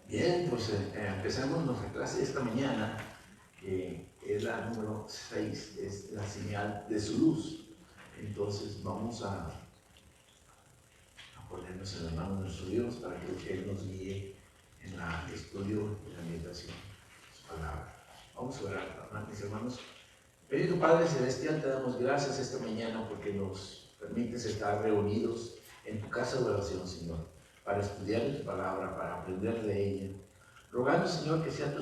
Bien, pues empezamos nuestra clase de esta mañana, que es la número 6, es la señal de su luz. Entonces vamos a ponernos en las manos de nuestro Dios para que Él nos guíe en el estudio y la meditación de su palabra. Vamos a orar, mis hermanos. Bendito Padre Celestial, te damos gracias esta mañana porque nos permites estar reunidos en tu casa de oración, Señor, para estudiar tu palabra, para aprender de ella. Rogando, Señor, que sea tu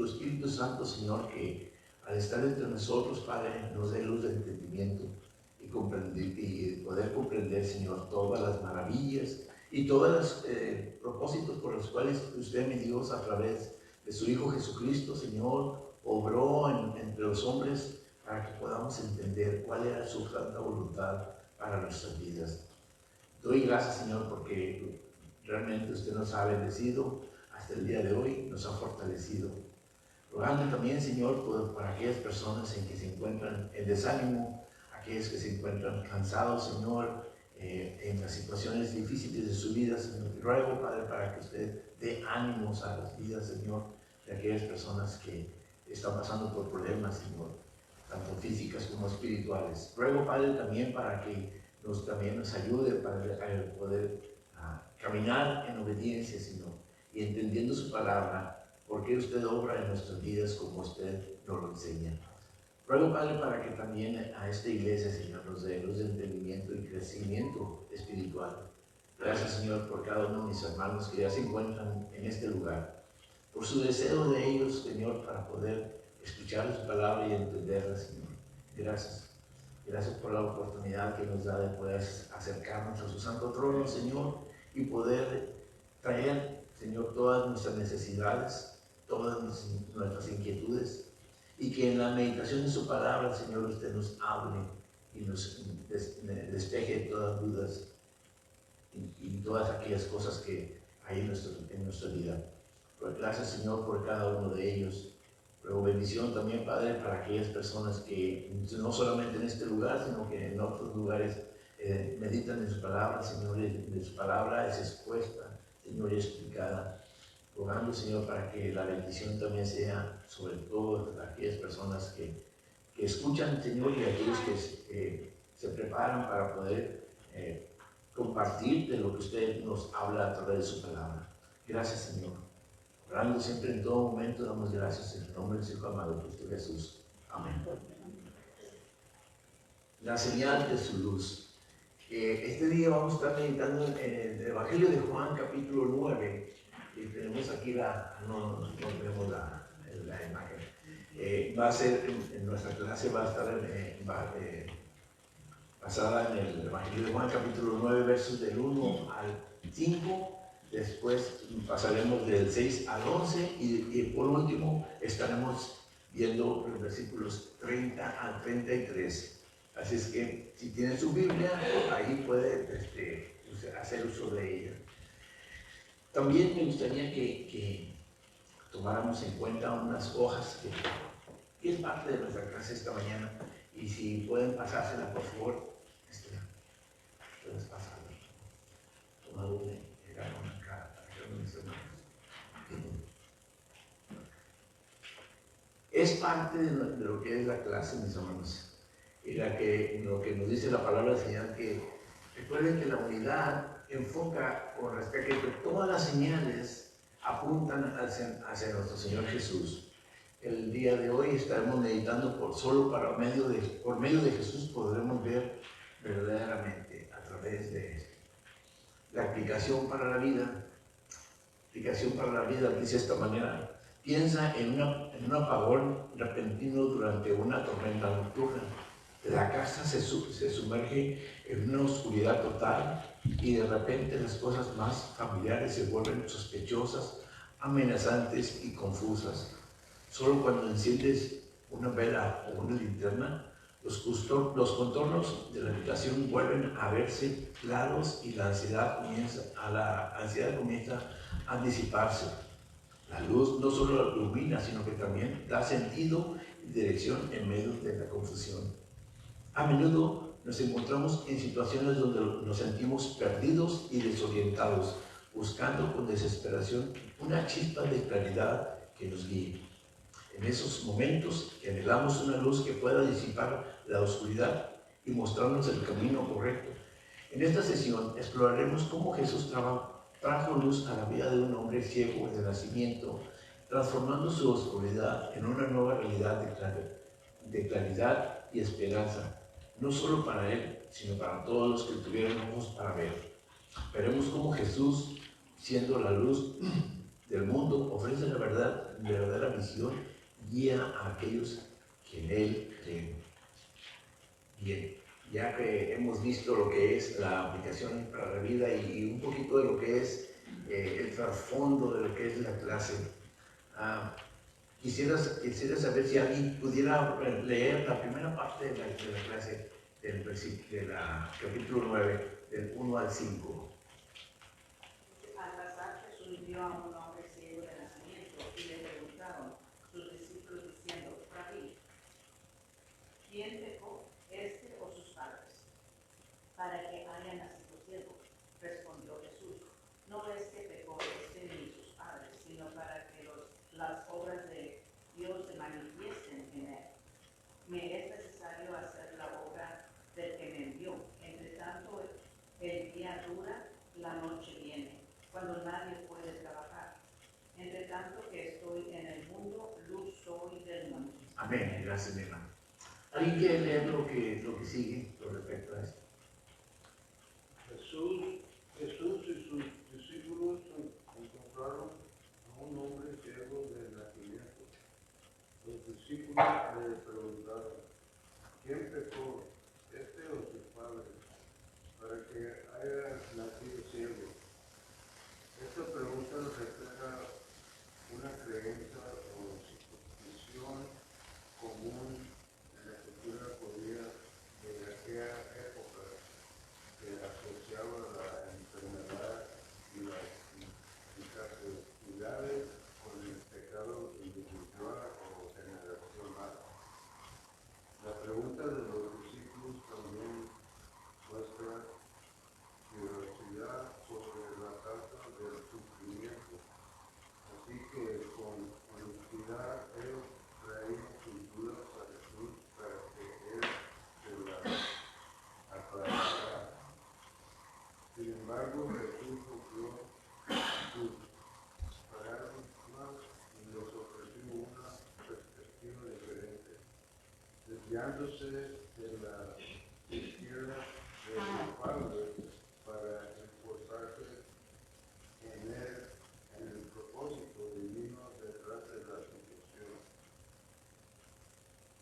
Espíritu Santo, Señor, que al estar entre nosotros, Padre, nos dé luz de entendimiento y poder comprender, Señor, todas las maravillas y todos los propósitos por los cuales usted, mi Dios, a través de su Hijo Jesucristo, Señor, obró entre los hombres para que podamos entender cuál era su santa voluntad para nuestras vidas. Doy gracias, Señor, porque realmente usted nos ha bendecido hasta el día de hoy, nos ha fortalecido. Rogando también, Señor, para aquellas personas en que se encuentran en desánimo, aquellos que se encuentran cansados, Señor, en las situaciones difíciles de su vida, Señor. Ruego, Padre, para que usted dé ánimos a las vidas, Señor, de aquellas personas que están pasando por problemas, Señor, tanto físicas como espirituales. Ruego, Padre, también para que también nos ayude para poder caminar en obediencia, Señor, y entendiendo su palabra, porque usted obra en nuestras vidas como usted nos lo enseña. Ruego, Padre, para que también a esta iglesia, Señor, nos dé luz de entendimiento y crecimiento espiritual. Gracias, Señor, por cada uno de mis hermanos que ya se encuentran en este lugar, por su deseo de ellos, Señor, para poder escuchar su palabra y entenderla, Señor. Gracias. Gracias por la oportunidad que nos da de poder acercarnos a su santo trono, Señor, y poder traer, Señor, todas nuestras necesidades, todas nuestras inquietudes, y que en la meditación de su palabra, Señor, usted nos hable y nos despeje todas dudas y todas aquellas cosas que hay en nuestra vida. Pues gracias, Señor, por cada uno de ellos. Ruego bendición también, Padre, para aquellas personas que no solamente en este lugar, sino que en otros lugares meditan en su palabra, Señor, y su palabra es expuesta, Señor, y explicada. Rogando, Señor, para que la bendición también sea sobre todo aquellas personas que escuchan, Señor, y aquellos que se preparan para poder compartir de lo que usted nos habla a través de su palabra. Gracias, Señor. Orando siempre en todo momento, damos gracias en el nombre de su Hijo amado, Cristo Jesús. Amén. La señal de su luz. Este día vamos a estar meditando en el Evangelio de Juan, capítulo 9. Y tenemos aquí no tenemos la imagen. Va a ser, en nuestra clase va a estar basada en el Evangelio de Juan, capítulo 9, versos del 1 al 5. Después pasaremos del 6 al 11 y por último estaremos viendo los versículos 30 al 33. Así es que si tienen su Biblia, ahí puede hacer uso de ella. También me gustaría que tomáramos en cuenta unas hojas que es parte de nuestra clase esta mañana, y si pueden pasársela, por favor, puedes pasarla. Toma una y llegar a una cara para que mis hermanos. Es parte de lo que es la clase, mis hermanos, y lo que nos dice la palabra del Señor, que recuerden que la unidad enfoca con respecto a que todas las señales apuntan hacia nuestro Señor Jesús. El día de hoy estaremos meditando por medio de Jesús podremos ver verdaderamente a través de esto. La aplicación para la vida. Aplicación para la vida dice de esta manera: piensa en un apagón repentino durante una tormenta nocturna. La casa se sumerge en una oscuridad total y de repente las cosas más familiares se vuelven sospechosas, amenazantes y confusas. Solo cuando enciendes una vela o una linterna, los contornos de la habitación vuelven a verse claros y la ansiedad comienza a disiparse. La luz no solo ilumina, sino que también da sentido y dirección en medio de la confusión. A menudo nos encontramos en situaciones donde nos sentimos perdidos y desorientados, buscando con desesperación una chispa de claridad que nos guíe. En esos momentos anhelamos una luz que pueda disipar la oscuridad y mostrarnos el camino correcto. En esta sesión exploraremos cómo Jesús trajo luz a la vida de un hombre ciego de nacimiento, transformando su oscuridad en una nueva realidad de claridad y esperanza, no solo para él, sino para todos los que tuvieran ojos para ver. Veremos cómo Jesús, siendo la luz del mundo, ofrece la verdadera visión, guía a aquellos que en él creen. Bien, ya que hemos visto lo que es la aplicación para la vida y un poquito de lo que es el trasfondo de lo que es la clase, quisiera saber si alguien pudiera leer la primera parte de la clase del capítulo 9, del 1 al 5. Al pasar, Jesús vio a un hombre ciego de nacimiento y le preguntaron sus discípulos diciendo: Rabí, ¿quién pecó, este o sus padres, para que haya nacido ciego? Respondió Jesús: no es que pecó este ni sus padres, sino para que las obras de Dios se manifiesten en él. Me es necesario hacer la obra del que me envió. Entre tanto, el día dura, la noche viene, cuando nadie puede trabajar. Entre tanto que estoy en el mundo, luz soy del mundo. Amén. Gracias, mi hermano. ¿Alguien quiere leer lo que sigue con respecto a esto? Jesús y sus discípulos encontraron a un hombre ciego de nacimiento. Los discípulos le preguntaron: ¿quién pecó, este o sus padres, para que haya nacido ciego? Esta pregunta refleja una creencia o superstición común en la cultura judía de aquella época, que asociaba la enfermedad y las incapacidades con el pecado individual o generacional. La pregunta de los discípulos también muestra curiosidad sobre la causa del sufrimiento, así que con honestidad ellos traían sus dudas a Jesús para que él se las aclarara. Sin embargo, Jesús rompió sus paradigmas y les ofreció una perspectiva diferente, desviándose de la izquierda de su Padre para esforzarse en él, en el propósito divino detrás de la situación.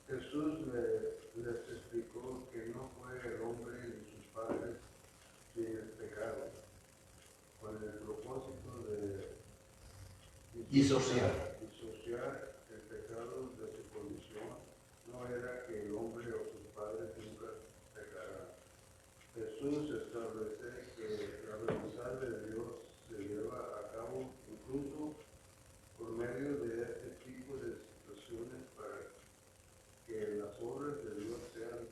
Jesús les explicó que no fue el hombre ni sus padres quienes pecaron, con el propósito de Disociar. el pecado de su condición. No era que el hombre o sus padres nunca pecaran. Jesús establece que la voluntad de Dios se lleva a cabo incluso por medio de este tipo de situaciones para que las obras de Dios sean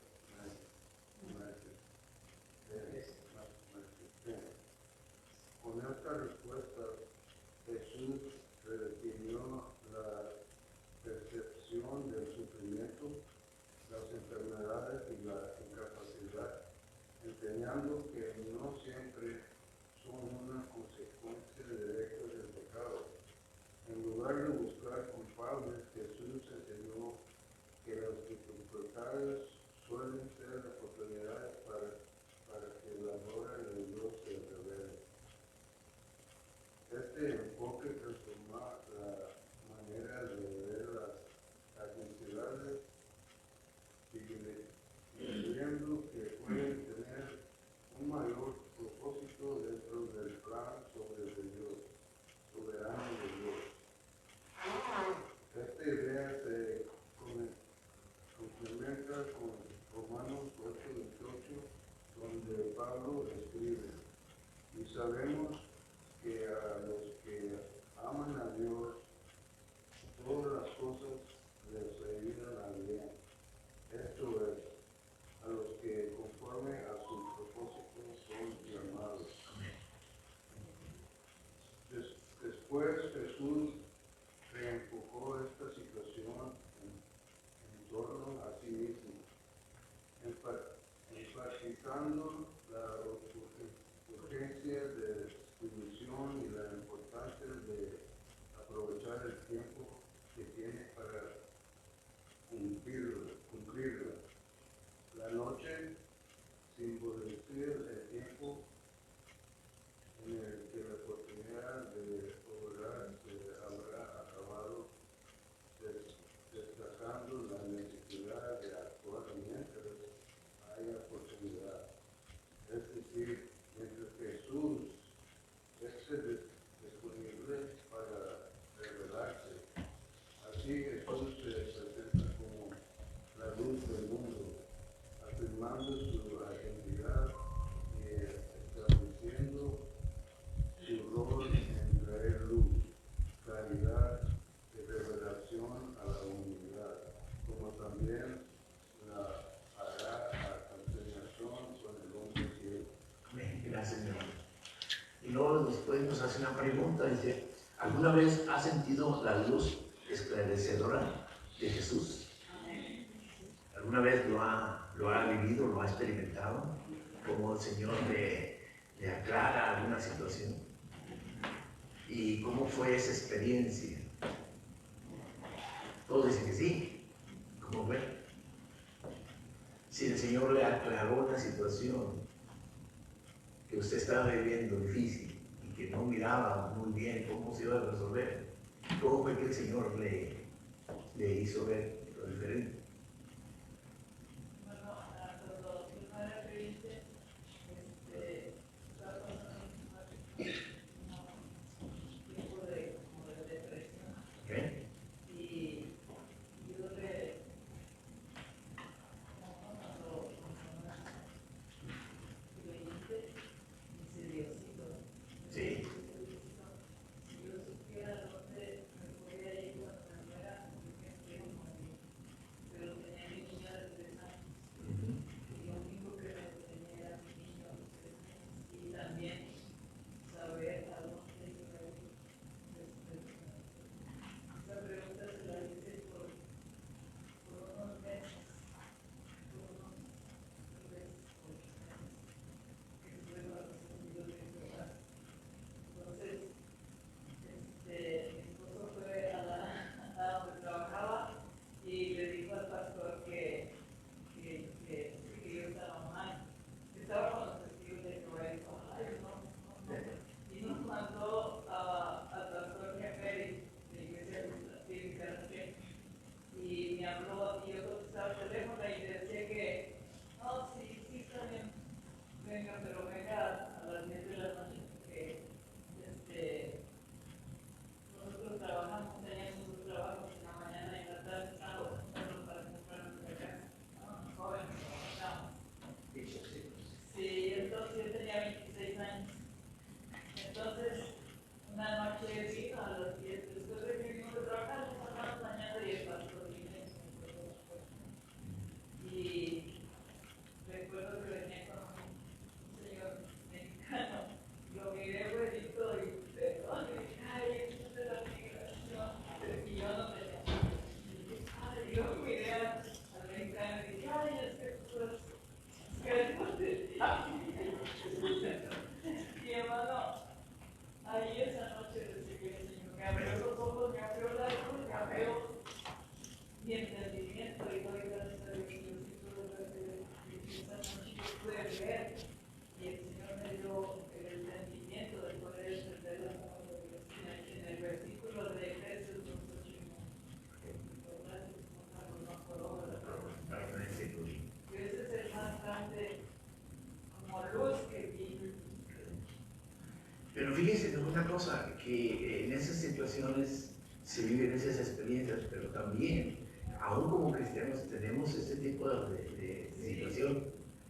Con esta respuesta, Jesús redefinió la percepción del sufrimiento, las enfermedades y la incapacidad, enseñando que no siempre son una consecuencia directa del pecado. En lugar de buscar culpables, Jesús enseñó que las dificultades suelen ser oportunidades para que la obra de Dios se revele. Este enfoque transforma la manera de ver las necesidades, creyendo que pueden tener un mayor propósito dentro del plan soberano de Dios. Esta idea se complementa con Romanos 8:28, donde Pablo escribe: y sabemos que a los que aman a Dios, todas las cosas les ayudan a bien. Esto es, a los que conforme a su propósito son llamados. Después Jesús reenfocó esta situación en torno a sí mismo, enfatizando la urgencia de su misión y la importancia de aprovechar el tiempo que tiene para cumplirla. La noche simboliza el tiempo en el que la oportunidad de obrar se habrá acabado, destacando la necesidad de actuar mientras haya oportunidad. Es decir, mientras Jesús esté disponible para revelarse. Así Jesús se presenta como la luz del mundo, afirmando su identidad y estableciendo su rol en traer luz, claridad y revelación a la humanidad, como también la hará a continuación con el hombre ciego. Amén. Gracias, mi hermano. Y luego después nos hace una pregunta, dice, ¿alguna vez has sentido la luz esclarecedora de Jesús? ¿Alguna vez lo ha vivido, lo ha experimentado? Como el Señor le aclara alguna situación. ¿Y cómo fue esa experiencia? Todos dicen que sí. ¿Cómo fue? Si el Señor le aclaró una situación que usted estaba viviendo difícil y que no miraba muy bien cómo se iba a resolver, ¿cómo fue que el Señor le hizo ver lo diferente? Bueno, cuando mi hermana era creyente, estaba pasando un tiempo de depresión. ¿Okay? Y yo le, cuando creyente, dice Diosito. Sí. Si yo supiera dónde me podía ir cuando me muera, porque quiero morir. Pero tenía mi niña de 3 años. Y lo único que me tenía era mi niño de 3 meses. Y también saber a dónde iba a ir después. Esa pregunta se la hice por unos meses. Por unos meses, 8 meses. Que estuve en la respondido de mi hogar. Entonces, mi esposo fue a donde trabajaba y le dijo al pastor que yo estaba mal, que estaba con los testigos de Jehová y dijo, ay, no. Y nos mandó al pastor Jeferi de Iglesia Cristiana. Y me habló y yo contestaba el teléfono y le decía que, no, sí, está bien, venga, pero venga a las 10 de la noche porque nosotros trabajamos, teníamos 2 trabajos en la mañana y en la tarde, sábado, para comprar nuestra casa. Jóvenes, trabajamos. Sí, entonces yo tenía 26 años. Entonces, una noche vino a las 10, después de que vimos de trabajar, nos pasamos mañana y el pastor vino y recuerdo que venía con un señor mexicano. Lo miré buenito y perdón, y dije, ay, esto es de la migración. Y yo no tenía. Ay, yo miré al mexicano y dije, ay, es que pues, que no tenía. Y hermano, ahí esa noche recibí el Señor, me abrió los ojos, me abrió la luz, me abrió mi entendimiento y doy gracias a Dios que yo sí pude ver, y esa noche yo pude ver y el Señor me dio el entendimiento de poder entender la palabra de Dios. En el versículo de Efesios 2:8, ¿verdad? No por obra, pero ese es el más grande como luz que vi. Pero fíjense, una cosa, que en esas situaciones se viven esas experiencias, pero también, aún como cristianos, tenemos este tipo de situación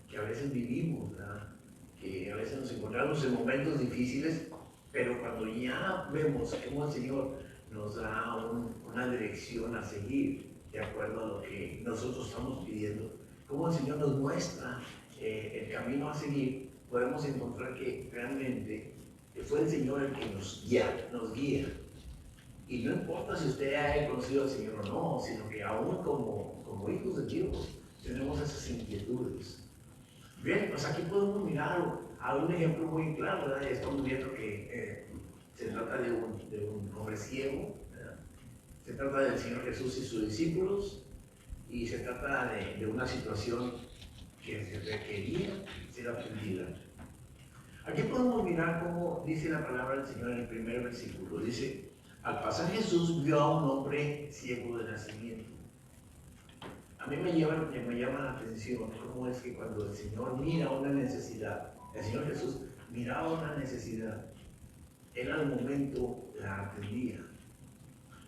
que a veces vivimos, ¿verdad? Que a veces nos encontramos en momentos difíciles, pero cuando ya vemos cómo el Señor nos da una dirección a seguir, de acuerdo a lo que nosotros estamos pidiendo, cómo el Señor nos muestra el camino a seguir, podemos encontrar que realmente que fue el Señor el que nos guía. Y no importa si usted haya conocido al Señor o no, sino que aún como hijos de Dios tenemos esas inquietudes. Bien, pues aquí podemos mirar a un ejemplo muy claro, ¿verdad? Estamos viendo que se trata de un hombre ciego, ¿verdad? Se trata del Señor Jesús y sus discípulos, y se trata de una situación que se requería ser atendida. Aquí podemos mirar cómo dice la palabra del Señor en el primer versículo. Dice: al pasar Jesús vio a un hombre ciego de nacimiento. A mí me llama la atención cómo es que cuando el Señor mira una necesidad, el Señor Jesús miraba una necesidad, Él al momento la atendía.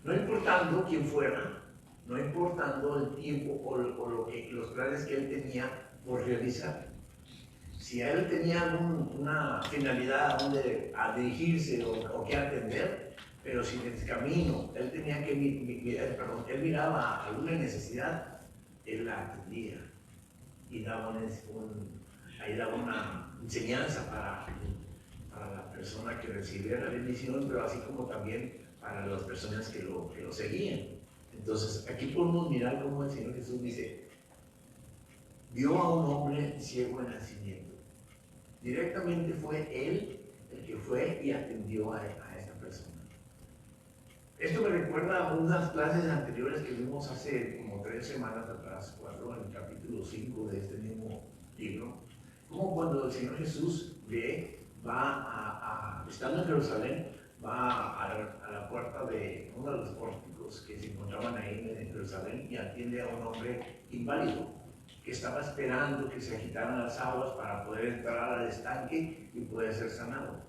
No importando quién fuera, no importando el tiempo o los planes que Él tenía por realizar. Si a Él tenía una finalidad a dirigirse o que atender, pero si en el camino Él tenía que Él miraba alguna necesidad, Él la atendía y daba una enseñanza para la persona que recibía la bendición, pero así como también para las personas que lo seguían. Entonces aquí podemos mirar cómo el Señor Jesús dice: vio a un hombre ciego de nacimiento. Directamente fue Él el que fue y atendió a esta persona. Esto me recuerda a unas clases anteriores que vimos hace como 3 semanas atrás, 4, en el capítulo 5 de este mismo libro, como cuando el Señor Jesús estando en Jerusalén, va a la puerta de uno de los pórticos que se encontraban ahí en Jerusalén y atiende a un hombre inválido que estaba esperando que se agitaran las aguas para poder entrar al estanque y poder ser sanado.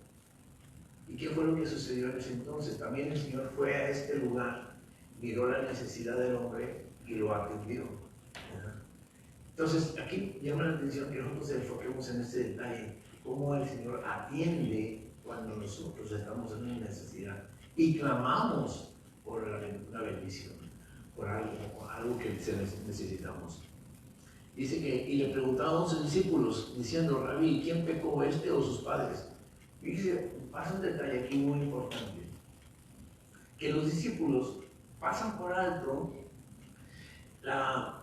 ¿Y qué fue lo que sucedió en ese entonces? También el Señor fue a este lugar, miró la necesidad del hombre y lo atendió. Entonces, aquí llama la atención que nosotros enfoquemos en este detalle, cómo el Señor atiende cuando nosotros estamos en una necesidad y clamamos por una bendición, por algo que necesitamos. Dice que, y le preguntaban a sus discípulos, diciendo: Rabí, ¿quién pecó, este o sus padres? Fíjese, pasa un detalle aquí muy importante, que los discípulos pasan por alto la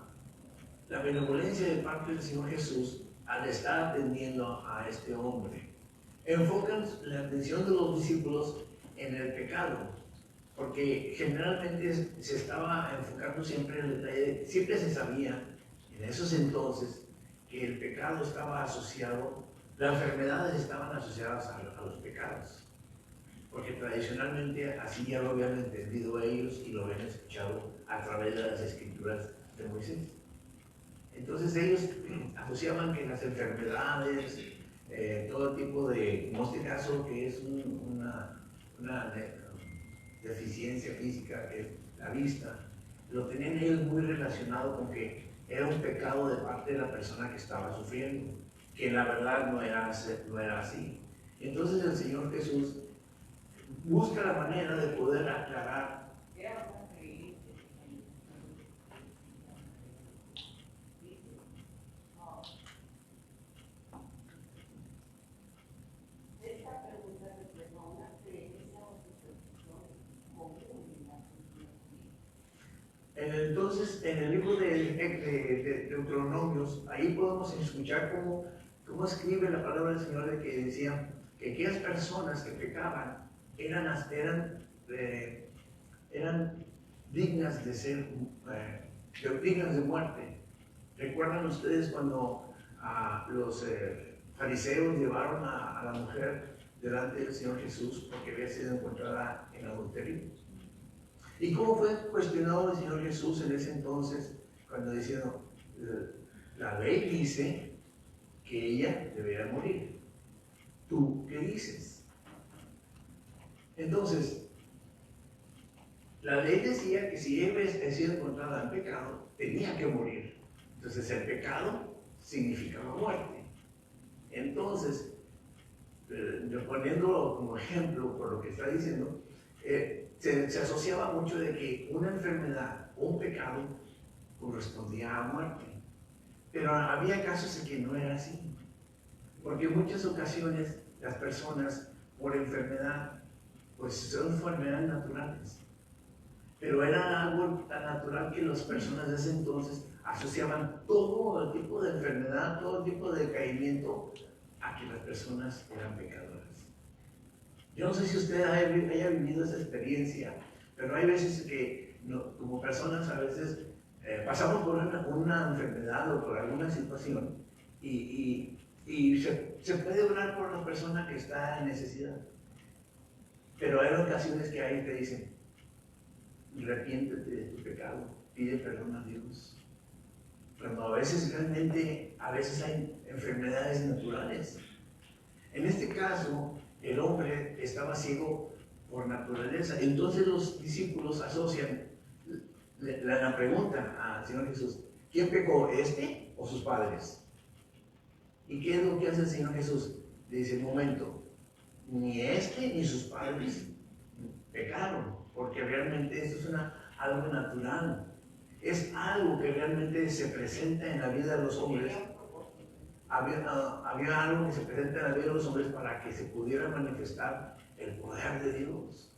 benevolencia de parte del Señor Jesús al estar atendiendo a este hombre. Enfocan la atención de los discípulos en el pecado, porque generalmente se estaba enfocando siempre en el detalle. Siempre se sabía en esos entonces que el pecado estaba asociado, las enfermedades estaban asociadas a los pecados, porque tradicionalmente así ya lo habían entendido ellos y lo habían escuchado a través de las escrituras de Moisés. Entonces ellos asociaban que las enfermedades, todo tipo de, en este caso que es una deficiencia física, que es la vista, lo tenían ellos muy relacionado con que era un pecado de parte de la persona que estaba sufriendo, que la verdad no era así. Entonces el Señor Jesús busca la manera de poder aclarar. Entonces, en el libro de Deuteronomios, ahí podemos escuchar cómo escribe la palabra del Señor, de que decía que aquellas personas que pecaban eran dignas de ser, dignas de muerte. ¿Recuerdan ustedes cuando los fariseos llevaron a la mujer delante del Señor Jesús porque había sido encontrada en adulterio? ¿Y cómo fue cuestionado el Señor Jesús en ese entonces, cuando diciendo, la ley dice que ella debería morir? ¿Tú qué dices? Entonces, la ley decía que si ella había sido encontrada en pecado, tenía que morir. Entonces, el pecado significaba muerte. Entonces, poniéndolo como ejemplo por lo que está diciendo, se asociaba mucho de que una enfermedad o un pecado correspondía a muerte. Pero había casos en que no era así. Porque en muchas ocasiones las personas por enfermedad, pues son enfermedades naturales. Pero era algo tan natural que las personas de ese entonces asociaban todo tipo de enfermedad, todo tipo de decaimiento a que las personas eran pecadoras. Yo no sé si usted haya vivido esa experiencia, pero hay veces que como personas a veces pasamos por una enfermedad o por alguna situación y se puede orar por la persona que está en necesidad. Pero hay ocasiones que ahí te dicen, arrepiéntete de tu pecado, pide perdón a Dios. Cuando a veces realmente, hay enfermedades naturales. En este caso, el hombre estaba ciego por naturaleza. Entonces los discípulos asocian la pregunta al Señor Jesús, ¿quién pecó, este o sus padres? ¿Y qué es lo que hace el Señor Jesús? Le dice, un momento, ni este ni sus padres pecaron, porque realmente esto es algo natural, es algo que realmente se presenta en la vida de los hombres. Había algo que se presenta en la vida de los hombres para que se pudiera manifestar el poder de Dios.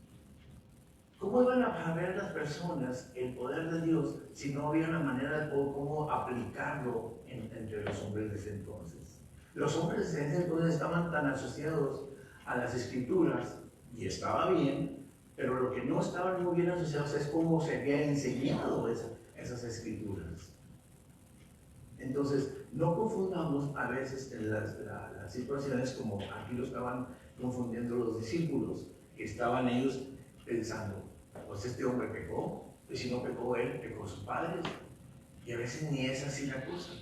¿Cómo iban a ver las personas el poder de Dios si no había una manera de cómo aplicarlo entre los hombres de ese entonces? Los hombres de ese entonces estaban tan asociados a las escrituras, y estaba bien, pero lo que no estaban muy bien asociados es cómo se había enseñado esas escrituras. Entonces, no confundamos a veces las situaciones como aquí lo estaban confundiendo los discípulos, que estaban ellos pensando, pues este hombre pecó, y si no pecó él, pecó sus padres, y a veces ni es así la cosa.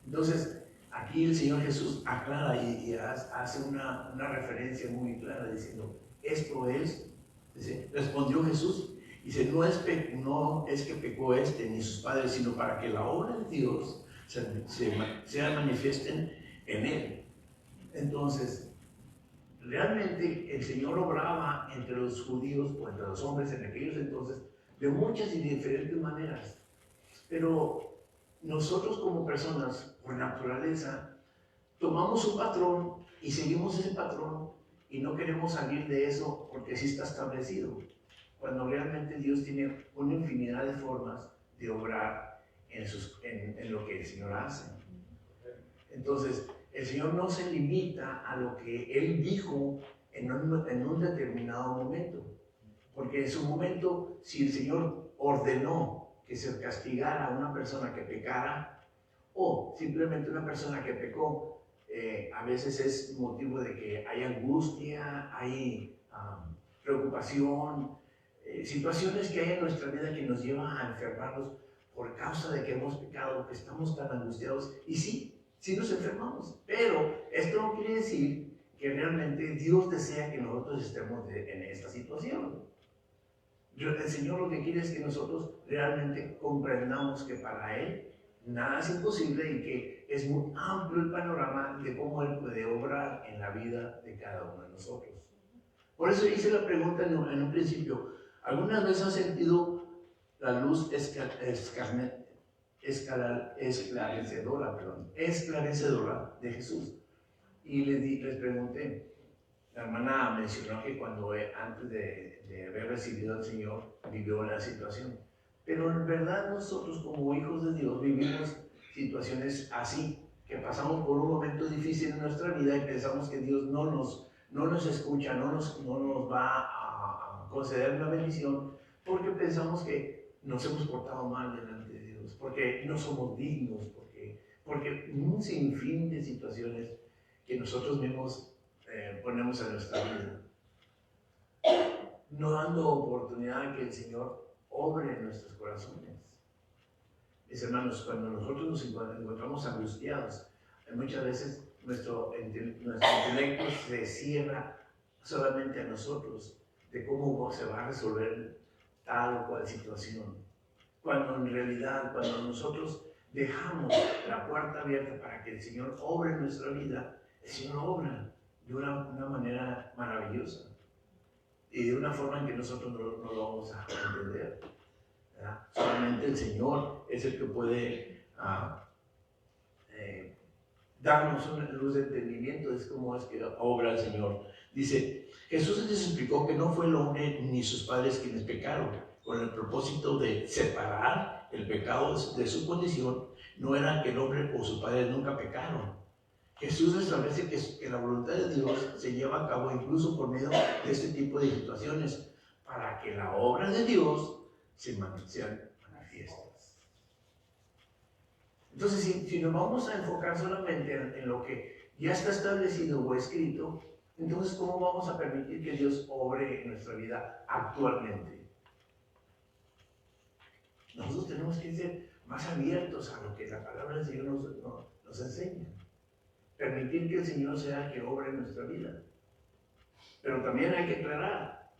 Entonces, aquí el Señor Jesús aclara y hace una referencia muy clara diciendo, esto es, dice, respondió Jesús, dice, no es que pecó este ni sus padres, sino para que la obra de Dios se manifiesten en él. Entonces, realmente el Señor obraba entre los judíos o entre los hombres en aquellos entonces de muchas y diferentes maneras. Pero nosotros como personas, por naturaleza, tomamos un patrón y seguimos ese patrón y no queremos salir de eso porque así está establecido. Cuando realmente Dios tiene una infinidad de formas de obrar en lo que el Señor hace. Entonces, el Señor no se limita a lo que Él dijo en un determinado momento. Porque en su momento, si el Señor ordenó que se castigara a una persona que pecara, o simplemente una persona que pecó, a veces es motivo de que hay angustia, hay preocupación, situaciones que hay en nuestra vida que nos llevan a enfermarnos por causa de que hemos pecado, que estamos tan angustiados. Y sí nos enfermamos, pero esto no quiere decir que realmente Dios desea que nosotros estemos en esta situación. El Señor lo que quiere es que nosotros realmente comprendamos que para Él nada es imposible y que es muy amplio el panorama de cómo Él puede obrar en la vida de cada uno de nosotros. Por eso hice la pregunta en un principio, ¿alguna vez has sentido la luz esclarecedora de Jesús? Y les pregunté, la hermana mencionó que cuando antes de haber recibido al Señor vivió la situación. Pero en verdad nosotros como hijos de Dios vivimos situaciones así, que pasamos por un momento difícil en nuestra vida y pensamos que Dios no nos escucha, no nos va a conceder una bendición, porque pensamos que nos hemos portado mal delante de Dios, porque no somos dignos, porque un sinfín de situaciones que nosotros mismos ponemos en nuestra vida, no dando oportunidad a que el Señor obre en nuestros corazones. Mis hermanos, cuando nosotros nos encontramos angustiados, muchas veces nuestro intelecto se cierra solamente a nosotros de cómo se va a resolver tal o cual situación. Cuando en realidad, cuando nosotros dejamos la puerta abierta para que el Señor obre en nuestra vida, el Señor obra de una manera maravillosa y de una forma en que nosotros no lo vamos a entender, ¿verdad? Solamente el Señor es el que puede darnos una luz de entendimiento de cómo es que obra el Señor. Dice, Jesús les explicó que no fue el hombre ni sus padres quienes pecaron, con el propósito de separar el pecado de su condición. No era que el hombre o sus padres nunca pecaron. Jesús establece que la voluntad de Dios se lleva a cabo incluso por medio de este tipo de situaciones, para que la obra de Dios sean manifiestas. Entonces, si nos vamos a enfocar solamente en lo que ya está establecido o escrito, entonces, ¿cómo vamos a permitir que Dios obre en nuestra vida actualmente? Nosotros tenemos que ser más abiertos a lo que la palabra del Señor nos enseña. Permitir que el Señor sea el que obre en nuestra vida. Pero también hay que aclarar,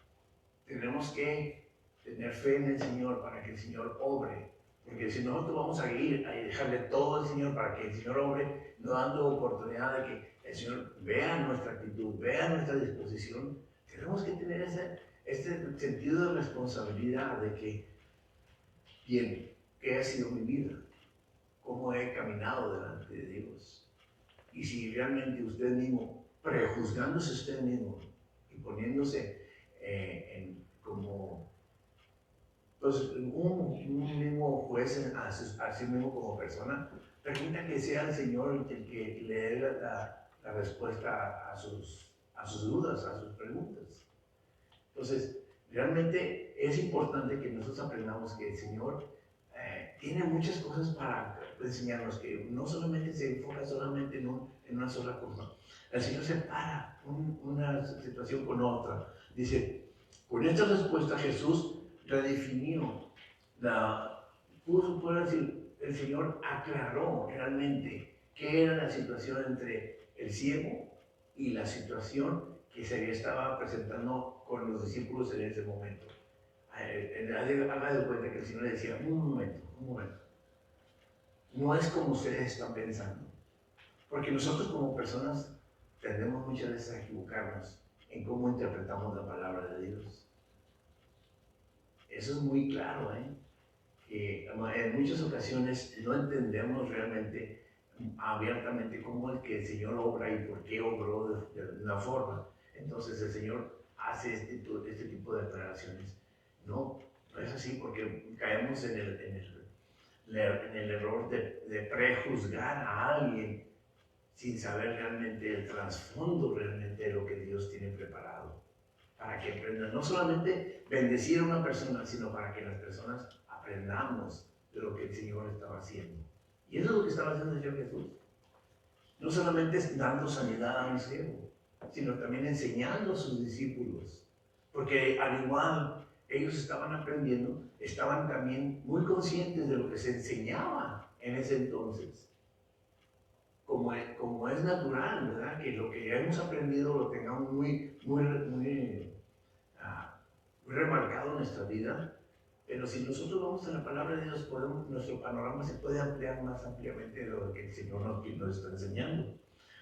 tenemos que tener fe en el Señor para que el Señor obre. Porque si nosotros vamos a ir a dejarle todo al Señor para que el Señor obre, no dando oportunidad de que el Señor vea nuestra actitud, vea nuestra disposición, tenemos que tener este sentido de responsabilidad de que, bien, ¿qué ha sido mi vida? ¿Cómo he caminado delante de Dios? Y si realmente usted mismo, prejuzgándose usted mismo y poniéndose como pues, un mismo juez a sí mismo como persona, permita que sea el Señor el que le dé la respuesta a sus dudas, a sus preguntas. Entonces, realmente es importante que nosotros aprendamos que el Señor tiene muchas cosas para enseñarnos, que no solamente se enfoca solamente en una sola cosa. El Señor separa una situación con otra. Dice, con esta respuesta Jesús redefinió puedo decir, el Señor aclaró realmente qué era la situación entre el ciego y la situación que se estaba presentando con los discípulos en ese momento. Haga de cuenta que el Señor le decía, un momento, no es como ustedes están pensando, porque nosotros como personas tendemos muchas veces a equivocarnos en cómo interpretamos la palabra de Dios. Eso es muy claro, que en muchas ocasiones no entendemos realmente abiertamente cómo es que el Señor obra y por qué obró de una forma. Entonces el Señor hace este tipo de aclaraciones. No es así, porque caemos en el error de prejuzgar a alguien sin saber realmente el trasfondo realmente de lo que Dios tiene preparado, para que aprendan, no solamente bendecir a una persona, sino para que las personas aprendamos de lo que el Señor estaba haciendo. Y eso es lo que estaba haciendo el Señor Jesús. No solamente dando sanidad a un ciego, sino también enseñando a sus discípulos, porque al igual ellos estaban aprendiendo, estaban también muy conscientes de lo que se enseñaba en ese entonces. Como es natural, ¿verdad? Que lo que hemos aprendido lo tengamos muy remarcado en nuestra vida. Pero si nosotros vamos a la palabra de Dios, nuestro panorama se puede ampliar más ampliamente de lo que el Señor nos está enseñando.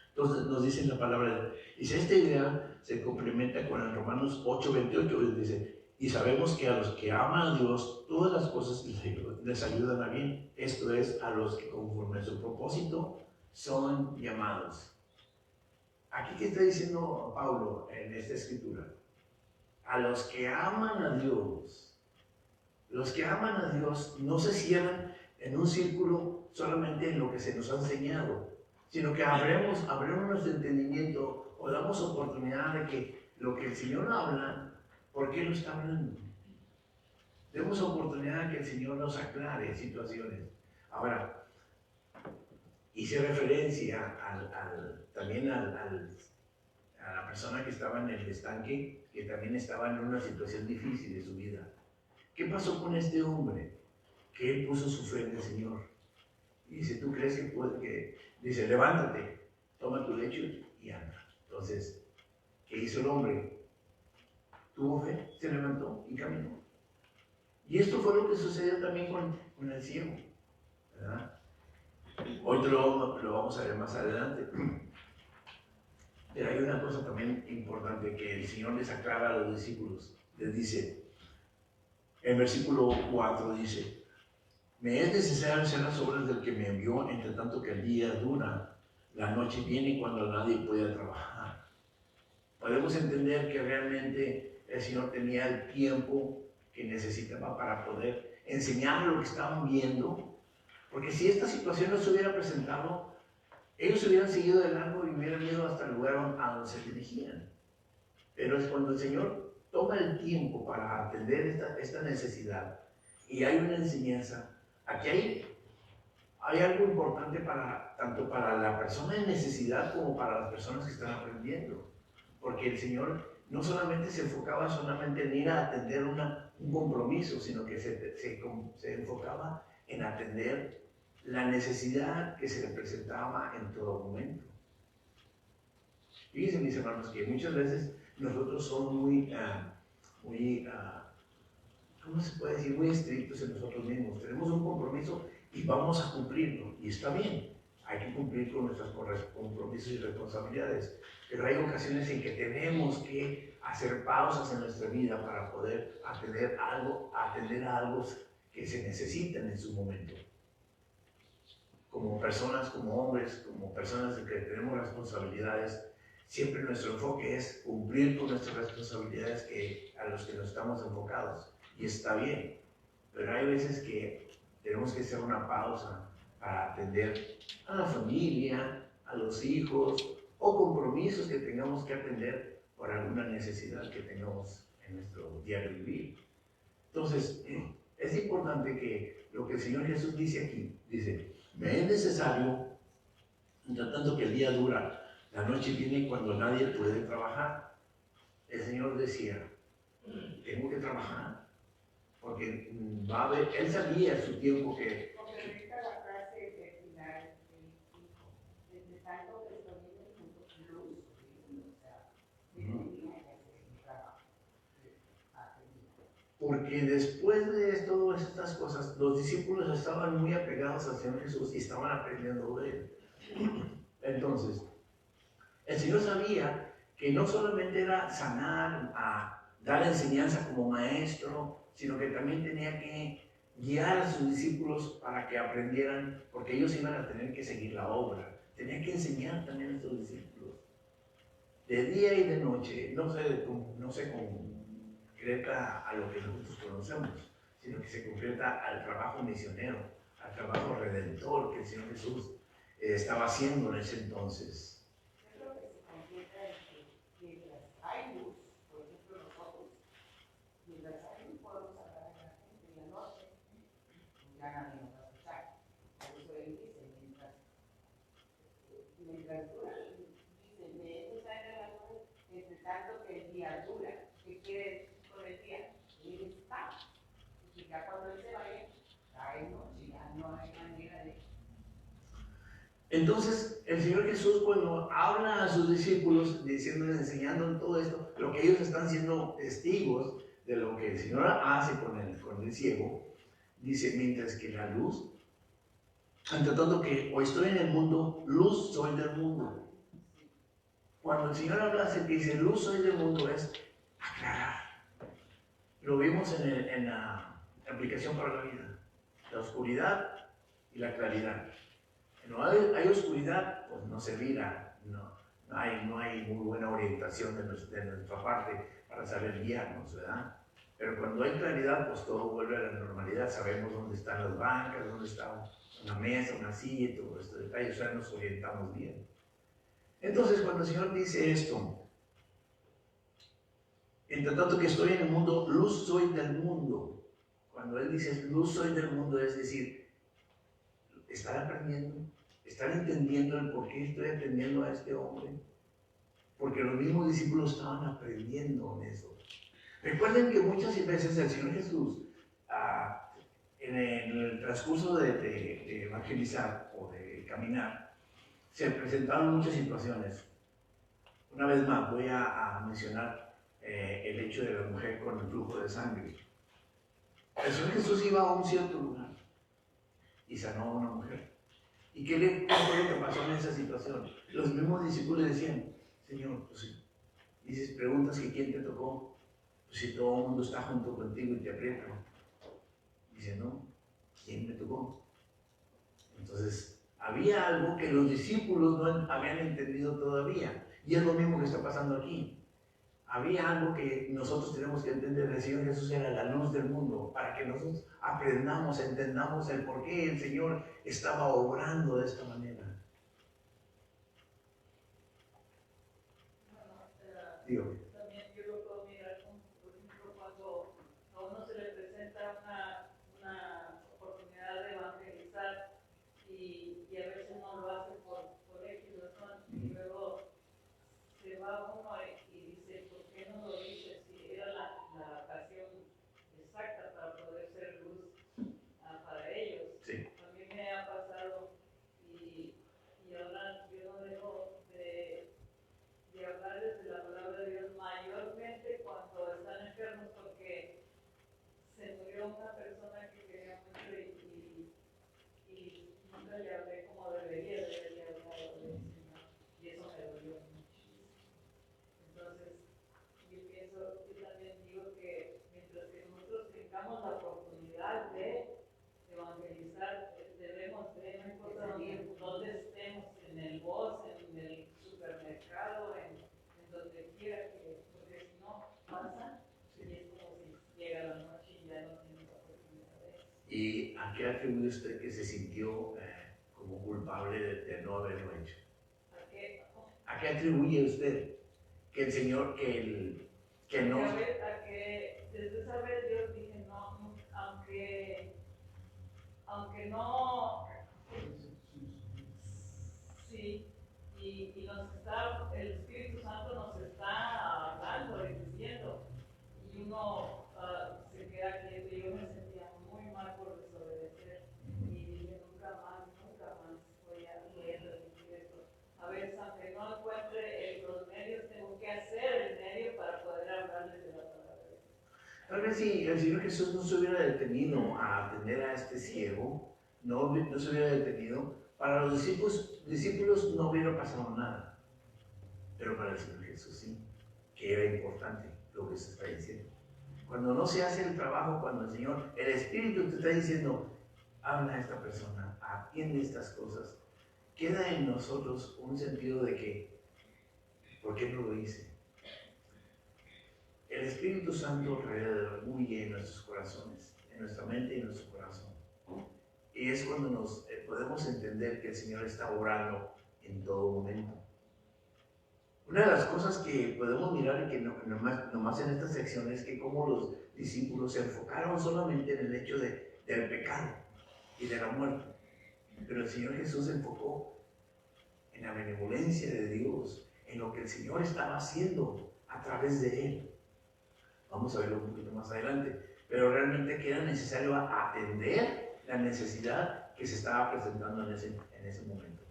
Entonces nos dice en la palabra, dice, esta idea se complementa con el Romanos 8:28, dice, y sabemos que a los que aman a Dios, todas las cosas les ayudan a bien. Esto es, a los que conforme a su propósito son llamados. Aquí, ¿qué está diciendo Pablo en esta escritura? A los que aman a Dios. Los que aman a Dios no se cierran en un círculo solamente en lo que se nos ha enseñado, sino que abrimos nuestro entendimiento o damos oportunidad de que lo que el Señor habla, ¿por qué lo está hablando? Demos oportunidad de que el Señor nos aclare situaciones. Ahora, hice referencia también a la persona que estaba en el estanque, que también estaba en una situación difícil de su vida. ¿Qué pasó con este hombre? Que él puso su fe en el Señor. Y dice, ¿tú crees que puede? Dice, levántate, toma tu lecho y anda. Entonces, ¿qué hizo el hombre? Tuvo fe, se levantó y caminó. Y esto fue lo que sucedió también con el ciego, ¿verdad? Hoy lo vamos a ver más adelante. Pero hay una cosa también importante que el Señor les aclara a los discípulos. Les dice, en versículo 4 dice, me es necesario hacer las obras del que me envió, entre tanto que el día dura. la noche viene cuando nadie puede trabajar. Podemos entender que realmente el Señor tenía el tiempo que necesitaba para poder enseñar lo que estaban viendo, porque si esta situación no se hubiera presentado, ellos hubieran seguido de largo y hubieran ido hasta el lugar a donde se dirigían. Pero es cuando el Señor toma el tiempo para atender esta necesidad y hay una enseñanza. Aquí hay algo importante tanto para la persona en necesidad como para las personas que están aprendiendo. Porque el Señor no solamente se enfocaba solamente en ir a atender un compromiso, sino que se enfocaba en atender la necesidad que se le presentaba en todo momento. Fíjense, mis hermanos, que muchas veces nosotros somos ¿cómo se puede decir? Muy estrictos en nosotros mismos. Tenemos un compromiso y vamos a cumplirlo. Y está bien, hay que cumplir con nuestros compromisos y responsabilidades. Pero hay ocasiones en que tenemos que hacer pausas en nuestra vida para poder atender a algo que se necesitan en su momento. Como personas, como hombres, como personas que tenemos responsabilidades, siempre nuestro enfoque es cumplir con nuestras responsabilidades a los que nos estamos enfocados. Y está bien, pero hay veces que tenemos que hacer una pausa para atender a la familia, a los hijos o compromisos que tengamos que atender por alguna necesidad que tengamos en nuestro diario vivir. Entonces, es importante que lo que el Señor Jesús dice aquí, dice, me es necesario, entre tanto que el día dura, la noche viene cuando nadie puede trabajar. El Señor decía, tengo que trabajar, porque va a haber, Él sabía su tiempo que... Porque ahorita la frase de final, de tanto que estoy en el mundo, luz, o sea, tenía que hacer un trabajo. Porque después de todas estas cosas, los discípulos estaban muy apegados al Señor Jesús y estaban aprendiendo de Él. Entonces, el Señor sabía que no solamente era sanar, dar enseñanza como maestro, sino que también tenía que guiar a sus discípulos para que aprendieran, porque ellos iban a tener que seguir la obra. Tenía que enseñar también a sus discípulos. De día y de noche, no se concreta a lo que nosotros conocemos, sino que se concreta al trabajo misionero, al trabajo redentor que el Señor Jesús estaba haciendo en ese entonces. Yo creo que se concreta en que mientras hay luz, por ejemplo nosotros, mientras hay luz podemos hablar a la gente en la noche, ya nadie nos va a escuchar. Por eso él dice, mientras dura, dice, me es necesario la luz, entre tanto que el día dura. ¿Qué quiere decir con el día? Él está. Y ya cuando él se vaya, cae noche, ya no hay manera de... Entonces, el Señor Jesús, cuando habla a sus discípulos, diciéndoles, enseñando todo esto, lo que ellos están siendo testigos de lo que el Señor hace con el ciego, dice, mientras que la luz, ante todo que hoy estoy en el mundo, luz soy del mundo. Cuando el Señor habla, que dice, luz soy del mundo, es aclarar. Lo vimos en la aplicación para la vida, la oscuridad y la claridad. No hay oscuridad, pues no servirá, no hay muy buena orientación de nuestra parte para saber guiarnos, ¿verdad? Pero cuando hay claridad, pues todo vuelve a la normalidad, sabemos dónde están las bancas, dónde está una mesa, una silla y todo este detalle, o sea, nos orientamos bien. Entonces, cuando el Señor dice esto, entre tanto que estoy en el mundo, luz soy del mundo. Cuando Él dice luz soy del mundo, es decir, ¿están aprendiendo? ¿Están entendiendo el por qué estoy atendiendo a este hombre? Porque los mismos discípulos estaban aprendiendo en eso. Recuerden que muchas veces el Señor Jesús, en el transcurso de evangelizar o de caminar, se presentaron muchas situaciones. Una vez más voy a mencionar el hecho de la mujer con el flujo de sangre. El Señor Jesús iba a un cierto lugar y sanó a una mujer. ¿Y qué fue lo que pasó en esa situación? Los mismos discípulos decían, Señor, pues si dices, preguntas que quién te tocó, pues si todo el mundo está junto contigo y te aprieta. Dice, no, ¿quién me tocó? Entonces, Había algo que los discípulos no habían entendido todavía. Y es lo mismo que está pasando aquí. Había algo que nosotros tenemos que entender. El Señor Jesús era la luz del mundo, para que nosotros aprendamos, entendamos el por qué el Señor estaba obrando de esta manera. Dígame. También yo lo puedo mirar, como, por ejemplo, cuando a uno se le presenta una oportunidad de evangelizar y a veces no lo hace por X razón, y luego se va uno y dice, ¿por qué no lo dice? Si era la ocasión exacta para poder ser luz para ellos. Sí. A mí me ha pasado y ahora yo no dejo de hablarles de la palabra de Dios mayormente cuando están enfermos, porque se murió una persona que quería mucho y nunca le hablé como debería de haberle hablado del Señor, y eso me dolió muchísimo. Entonces, yo también digo que mientras que nosotros tengamos la oportunidad de evangelizar, debemos de, no importa dónde estemos, en el bosque, en el supermercado, en donde quiera, porque si no pasa, y es como si llega la noche y ya no tienes la oportunidad de eso. ¿Y a qué atribuye usted que se sintió como culpable de no haberlo hecho? ¿A qué atribuye usted que el Señor, que no? A que desde esa vez yo dije, no, aunque no, sí, y el Espíritu Santo nos está hablando y diciendo, y uno se queda quieto, y yo me sentía muy mal por desobedecer, y dije, nunca más voy a leer esto. A veces, aunque no encuentre los medios, tengo que hacer el medio para poder hablarles de la palabra de Dios. Tal vez si el Señor Jesús no se hubiera detenido a atender a este ciego, no se hubiera detenido, para los discípulos no hubiera pasado nada. Pero para el Señor Jesús sí, que era importante lo que se está diciendo. Cuando no se hace el trabajo, cuando el Espíritu te está diciendo, habla a esta persona, atiende estas cosas, queda en nosotros un sentido de que, ¿por qué no lo hice? El Espíritu Santo redarguye en nuestros corazones, en nuestra mente y en nuestro corazón. Y es cuando nos podemos entender que el Señor está obrando en todo momento. Una de las cosas que podemos mirar y que nomás en esta sección es que como los discípulos se enfocaron solamente en el hecho del pecado y de la muerte. Pero el Señor Jesús se enfocó en la benevolencia de Dios, en lo que el Señor estaba haciendo a través de Él. Vamos a verlo un poquito más adelante. Pero realmente que era necesario atender la necesidad que se estaba presentando en ese momento.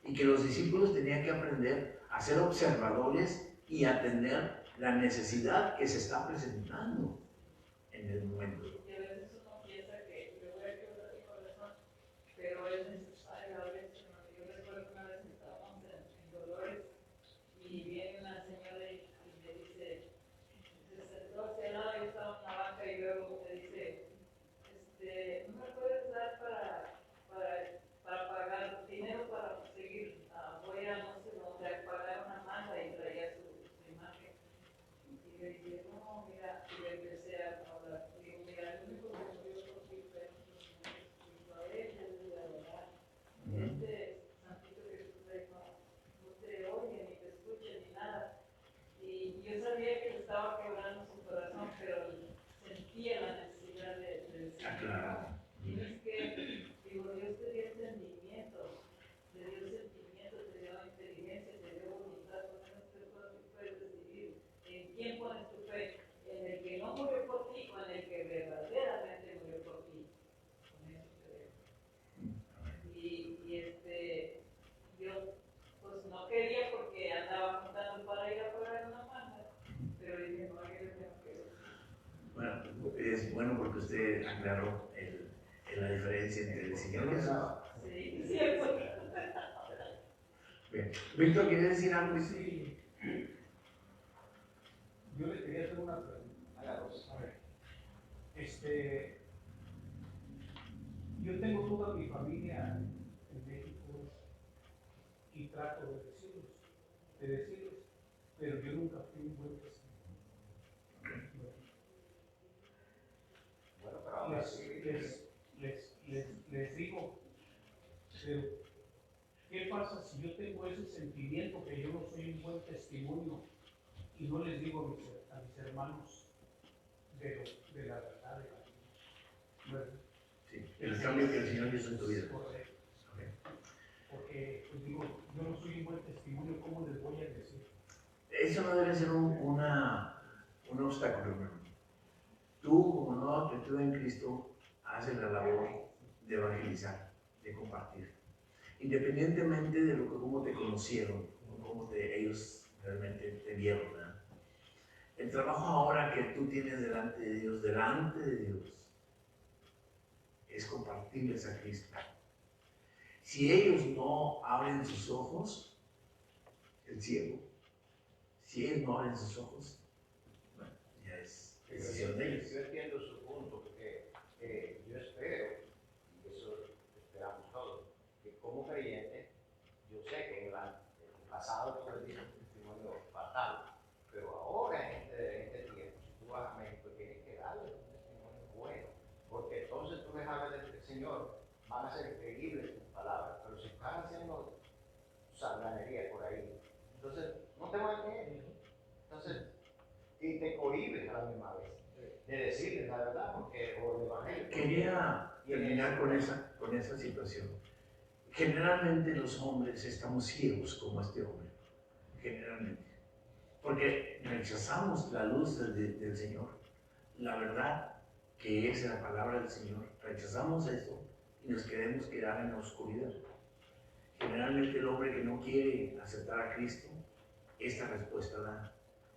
Y que los discípulos tenían que aprender a ser observadores y atender la necesidad que se está presentando en el momento. Y a veces uno piensa que le voy a quebrar el corazón, pero es necesario a veces. Yo recuerdo una vez que estábamos en Dolores y viene una señora y me dice, se sentó hacia el lado, yo estaba en una banca y luego me dice, ¿no me puedes dar para pagar dinero para seguir? Voy a no sé dónde a pagar una manda y traía su imagen. Y le dije, no, mira, y le empecé a hablar. Digo, mira, el único que murió por ti fue Cristo a él, es la verdad. Santito Jesús no te oye, ni te escucha, ni nada. Y yo sabía que le estaba quebrando su corazón, pero sentía la necesidad de decir, tienes que, digo, Dios te dio entendimiento, te dio sentimiento, te dio inteligencia, te dio voluntad, con eso puedes decidir en quién pones tu fe, en el que no murió por ti o en el que verdaderamente murió por ti. Con eso te dejo. Yo pues no quería porque andaba juntando para ir a pagar una manda, pero dije, no, yo tengo que ver. Bueno, es bueno porque usted aclaró la diferencia entre el Señor Jesús. Sí, cierto. Bien. Víctor, ¿quiere decir algo? Sí. Yo le quería hacer una pregunta. A ver, yo tengo toda mi familia trato de decirles, pero yo nunca fui un buen testimonio. Bueno, pero ahora sí. Les digo, pero ¿qué pasa si yo tengo ese sentimiento que yo no soy un buen testimonio y no les digo a mis hermanos de la verdad de la vida? ¿Verdad? Sí, el cambio que el Señor hizo en tu vida. Correcto. Okay. Porque, pues digo, yo no soy un buen testimonio, ¿cómo les voy a decir? Eso no debe ser un obstáculo, hermano. Tú, como nueva criatura en Cristo, haces la labor de evangelizar, de compartir. Independientemente de cómo te conocieron, cómo ellos realmente te vieron, ¿verdad? El trabajo ahora que tú tienes delante de Dios, es compartirles a Cristo. Si ellos no abren sus ojos, el ciego, si ellos no abren sus ojos, bueno, ya es decisión de ellos. Yo entiendo su punto, porque yo espero, y eso esperamos todos, que como creyente, yo sé que en el pasado tú le diste un testimonio fatal, pero ahora en este tiempo, si tú vas a México, tienes que darle un testimonio bueno, porque entonces tú les hablas del Señor, van a ser creíbles tus palabras, pero si están haciendo salganería por ahí, entonces no te van a creer. Entonces, y te cohibes a la misma vez de decirles la verdad, porque o el evangelio. Quería terminar con esa situación. Generalmente los hombres estamos ciegos como este hombre, generalmente, porque rechazamos la luz del Señor, la verdad que es la palabra del Señor, rechazamos eso y nos queremos quedar en la oscuridad. Generalmente el hombre que no quiere aceptar a Cristo, esta respuesta da,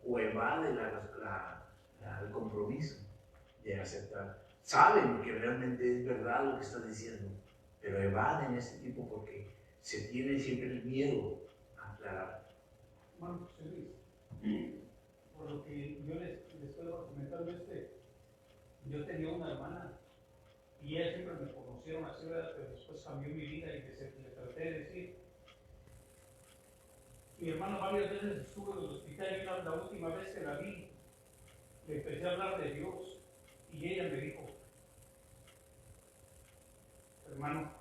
o evade el compromiso de aceptar. Saben que realmente es verdad lo que está diciendo, pero evaden este tipo porque se tiene siempre el miedo a aclarar. Hermano José Luis, por lo que yo les puedo comentar, yo tenía una hermana y ella siempre me conocieron así, pero después cambió mi vida y le traté de decir. Mi hermana varias veces estuvo en el hospital y la última vez que la vi, le empecé a hablar de Dios y ella me dijo, hermano,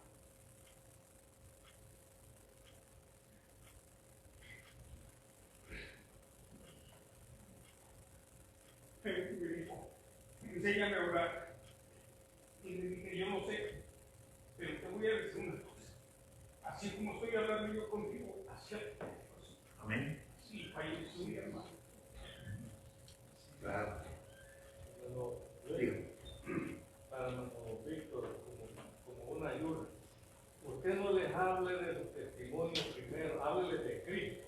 me dijo, enséñame a orar. Y le dije, yo no sé, pero te voy a decir una cosa. Así como estoy hablando yo contigo, así Amén. sí, falleció mi hermano. Claro. Para nuestro Víctor, como una ayuda, usted no les hable de su testimonio primero, háblele de Cristo.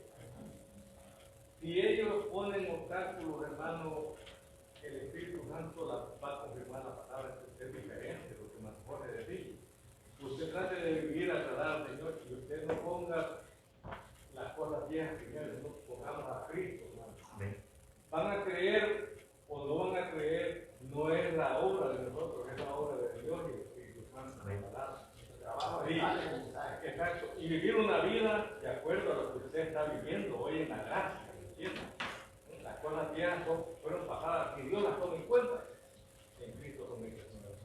Si ellos ponen obstáculos, hermano, el Espíritu Santo va a confirmar la palabra que usted es diferente, lo que nos pone de decir. Usted trate de vivir agradable al Señor y usted no ponga las cosas viejas primero, no pongamos a Cristo, hermano. Amén. Van a creer o no van a creer, no es la obra de nosotros, es la obra de Dios y el Espíritu Santo. Amén. El trabajo Sí. es darle el mensaje. Exacto, y vivir una vida de acuerdo a lo que usted está viviendo hoy en la gracia, ¿entiende? Las cosas viejas fueron pasadas, y Dios las toma en cuenta en Cristo son hechas nuevas.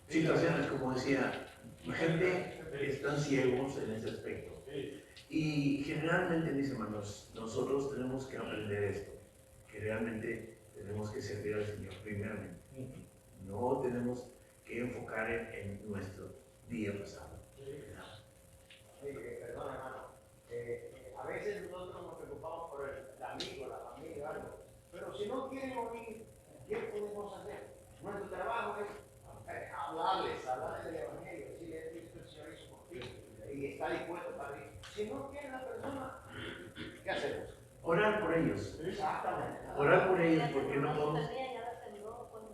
Situaciones, como decía, gente que están ciegos en ese aspecto. Sí. Y generalmente, mis hermanos, nosotros tenemos que aprender esto, que realmente tenemos que servir al Señor primeramente. No tenemos que enfocar en nuestro día pasado. Perdón, hermano. A veces nosotros nos preocupamos por el amigo, la familia, algo. Pero si no quieren oír, ¿qué podemos hacer? Nuestro trabajo es hablarles del Evangelio, decirles que el Señor hizo por ti y está dispuesto para ir. Si no quiere la persona, ¿qué hacemos? Orar por ellos. Exactamente. Orar por ellos porque no podemos.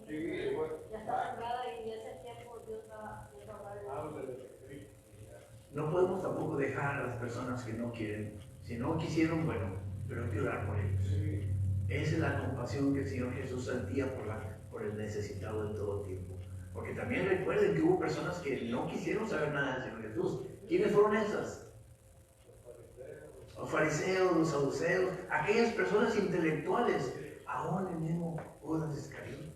Sí, bueno, Ya está sembrada y ese tiempo Dios va a háblele de Cristo. No podemos tampoco dejar a las personas que no quieren. Si no quisieron, bueno, pero hay que orar por ellos. Sí. Esa es la compasión que el Señor Jesús sentía por el necesitado en todo tiempo. Porque también recuerden que hubo personas que no quisieron saber nada del Señor Jesús. ¿Quiénes fueron esas? Los fariseos. Los fariseos, los saduceos, aquellas personas intelectuales, aún el mismo Judas Iscariote.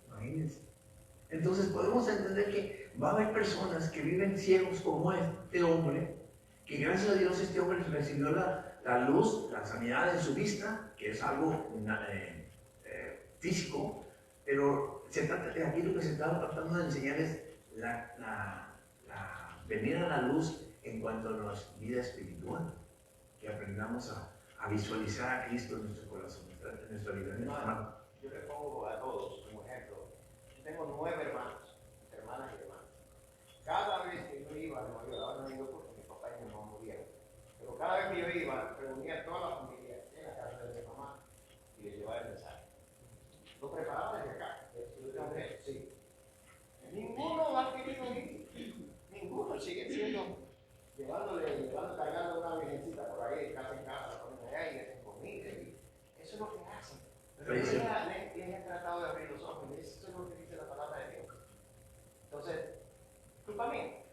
Imagínense. Entonces podemos entender que va a haber personas que viven ciegos como este hombre, que gracias a Dios este hombre recibió la luz, la sanidad en su vista, que es algo físico, pero aquí lo que se está tratando de enseñar es la venir a la luz en cuanto a nuestra vida espiritual, que aprendamos a visualizar a Cristo en nuestro corazón, en nuestra vida. Hermano, yo le pongo a todos como ejemplo. Yo tengo 9 hermanos, hermanas y hermanos. Cada vez que yo iba a Nueva York, ahora no he ido porque mi papá y mi mamá murieron, pero cada vez que yo iba, reunía a toda la familia en la casa de mi mamá y les llevaba el mensaje. Lo preparaba desde acá. Sí. Ninguno ha querido ir. Ninguno sigue siendo cargando una virgencita por ahí, de casa en casa, ponen allá y le hacen comida. Eso es lo que hacen. Pero yo les he tratado de abrir los ojos y eso es lo que dice la palabra de Dios. Entonces, culpa mía.